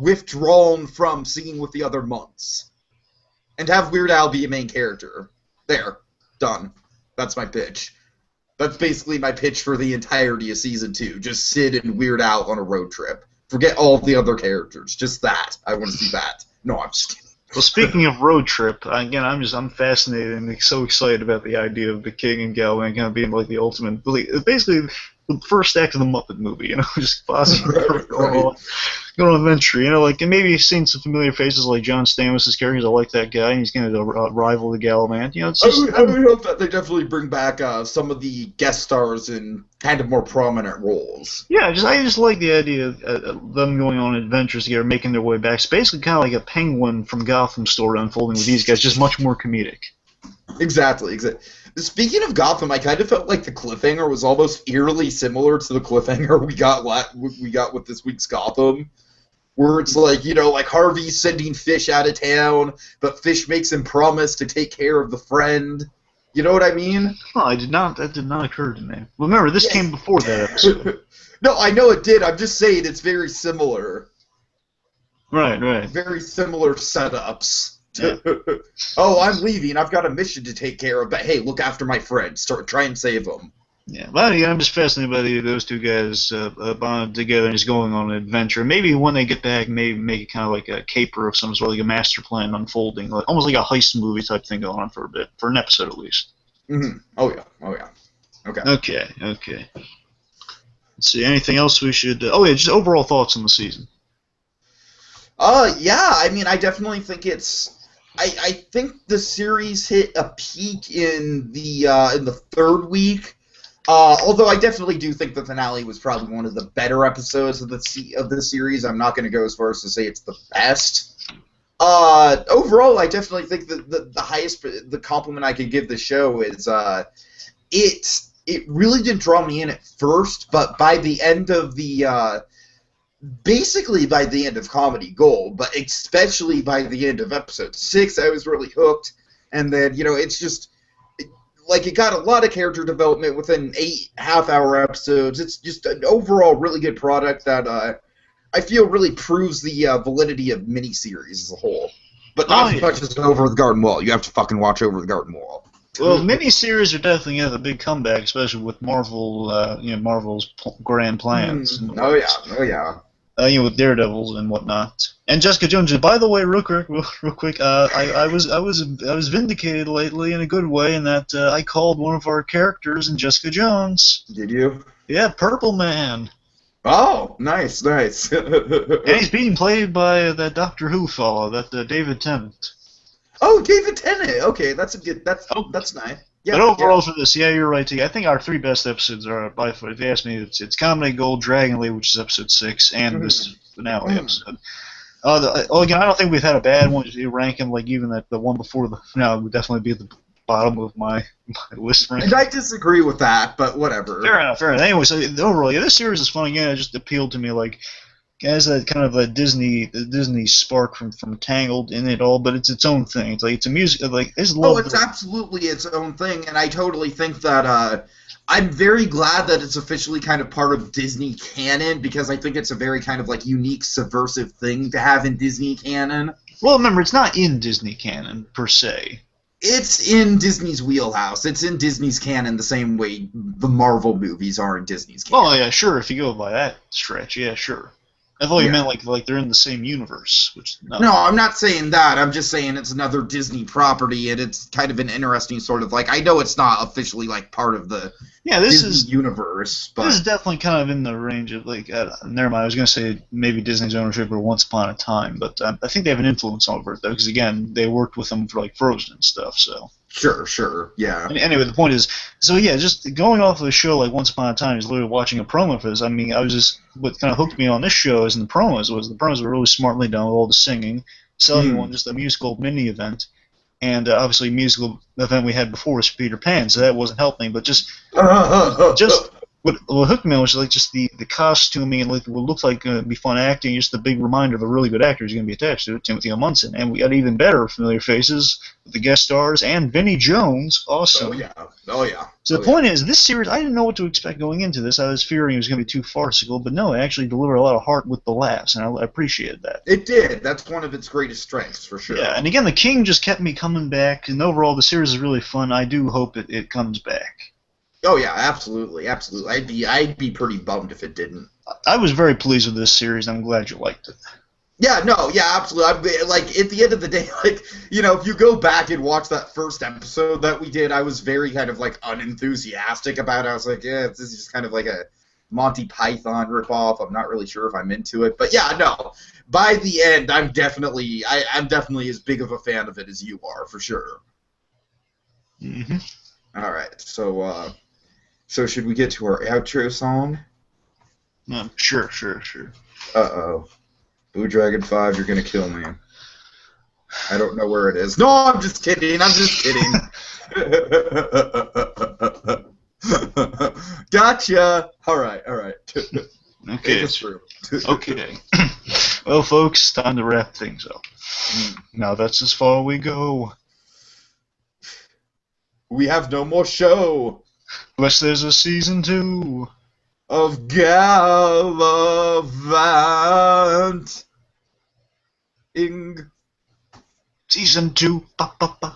withdrawn from singing with the other monks. And have Weird Al be a main character. There. Done. That's my pitch. That's basically my pitch for the entirety of Season 2. Just Sid and Weird Al on a road trip. Forget all the other characters. Just that. I want to see that. No, I'm just kidding. Well, speaking of road trip, again, I'm fascinated and so excited about the idea of the King and Galavant kind of being like the ultimate, basically the first act of the Muppet movie, you know, just possibly going on an adventure, you know, like, and maybe seeing some familiar faces like John Stamos' character. I like that guy, and he's going to rival the Galavant, you know. It's just, I would hope that they definitely bring back some of the guest stars in kind of more prominent roles. Yeah, I just like the idea of them going on adventures together, making their way back. It's basically kind of like a Penguin from Gotham story unfolding with these guys, just much more comedic. Exactly. Speaking of Gotham, I kind of felt like the cliffhanger was almost eerily similar to the cliffhanger we got with this week's Gotham, where it's like, you know, like Harvey's sending Fish out of town, but Fish makes him promise to take care of the friend. You know what I mean? Oh, that did not occur to me. Well, remember, this came before that episode. No, I know it did. I'm just saying it's very similar. Right. Very similar setups. Yeah. Oh, I'm leaving. I've got a mission to take care of, but hey, look after my friend. Try and save him. Yeah, well, yeah, I'm just fascinated by those two guys bonded together and just going on an adventure. Maybe when they get back, maybe make it kind of like a caper of some sort, like a master plan unfolding, like, almost like a heist movie type thing going on for a bit, for an episode at least. Mm-hmm. Oh yeah. Okay. Let's see, anything else we should... just overall thoughts on the season. Yeah, I mean, I definitely think it's... I think the series hit a peak in the third week. Although I definitely do think the finale was probably one of the better episodes of the series. I'm not going to go as far as to say it's the best. Overall, I definitely think that the compliment I can give the show is it really didn't draw me in at first, but by the end of basically by the end of Comedy Gold, but especially by the end of episode 6, I was really hooked. And then, you know, it's just, it got a lot of character development within 8 half-hour episodes. It's just an overall really good product that I feel really proves the validity of miniseries as a whole. But not as much as Over the Garden Wall. You have to fucking watch Over the Garden Wall. Well, miniseries are definitely a big comeback, especially with Marvel's grand plans. Oh yeah. With Daredevils and whatnot, and Jessica Jones. By the way, real quick, I was vindicated lately in a good way in that I called one of our characters in Jessica Jones. Did you? Yeah, Purple Man. Oh, nice. And he's being played by that Doctor Who fellow, that David Tennant. Oh, David Tennant. Okay, that's nice. Yeah, but overall for this, yeah, you're right, Tiki. I think our 3 best episodes are, by far, if you ask me, it's Comedy Gold, Dragon League, which is episode 6, and this finale episode. Again, I don't think we've had a bad one. If you rank them, like even the one before the finale would definitely be at the bottom of my list ranking. And I disagree with that, but whatever. Fair enough. Anyway, so overall, yeah, this series is fun. Again, it just appealed to me, like, it has that kind of a Disney spark from Tangled in it all, but it's its own thing. It's like it's a music, like it's love. Oh, it's absolutely its own thing, and I totally think that I'm very glad that it's officially kind of part of Disney canon, because I think it's a very kind of like unique, subversive thing to have in Disney canon. Well, remember, it's not in Disney canon per se. It's in Disney's wheelhouse. It's in Disney's canon the same way the Marvel movies are in Disney's canon. Oh yeah, sure. If you go by that stretch, yeah, sure. I thought you meant like they're in the same universe, which no, I'm not saying that. I'm just saying it's another Disney property, and it's kind of an interesting sort of like, I know it's not officially like part of the Disney universe, but this is definitely kind of in the range of like never mind. I was gonna say maybe Disney's ownership or Once Upon a Time, but I think they have an influence over it though, because again they worked with them for like Frozen and stuff, so. Sure, yeah. Anyway, the point is, so yeah, just going off of a show like Once Upon a Time is literally watching a promo for this. I mean, what kind of hooked me on this show is in the promos were really smartly done with all the singing. selling one, just a musical mini event. And obviously, musical event we had before was Peter Pan, so that wasn't helping. But just what hooked me on was like just the costuming and like what looked like be fun acting. Just the big reminder of a really good actor who's going to be attached to it, Timothy L. Munson. And we got even better familiar faces with the guest stars and Vinnie Jones. Awesome. Oh yeah. So the point is, this series, I didn't know what to expect going into this. I was fearing it was going to be too farcical, but no, it actually delivered a lot of heart with the laughs, and I appreciated that. It did. That's one of its greatest strengths, for sure. Yeah, and again, the King just kept me coming back, and overall, the series is really fun. I do hope it comes back. Oh yeah, absolutely, absolutely. I'd be pretty bummed if it didn't. I was very pleased with this series. I'm glad you liked it. Yeah, no, yeah, absolutely. Like, at the end of the day, like, you know, if you go back and watch that first episode that we did, I was very kind of, like, unenthusiastic about it. I was like, yeah, this is just kind of like a Monty Python ripoff. I'm not really sure if I'm into it. But, yeah, no, by the end, I'm definitely as big of a fan of it as you are, for sure. Mm-hmm. All right, so should we get to our outro song? Sure. Uh-oh. Blue Dragon 5, you're gonna kill me. I don't know where it is. No, I'm just kidding. Gotcha. All right. Okay. Okay. Well, folks, time to wrap things up. Now that's as far we go. We have no more show. Unless there's a season 2. Of Galavant. Season 2. Ba, ba, ba.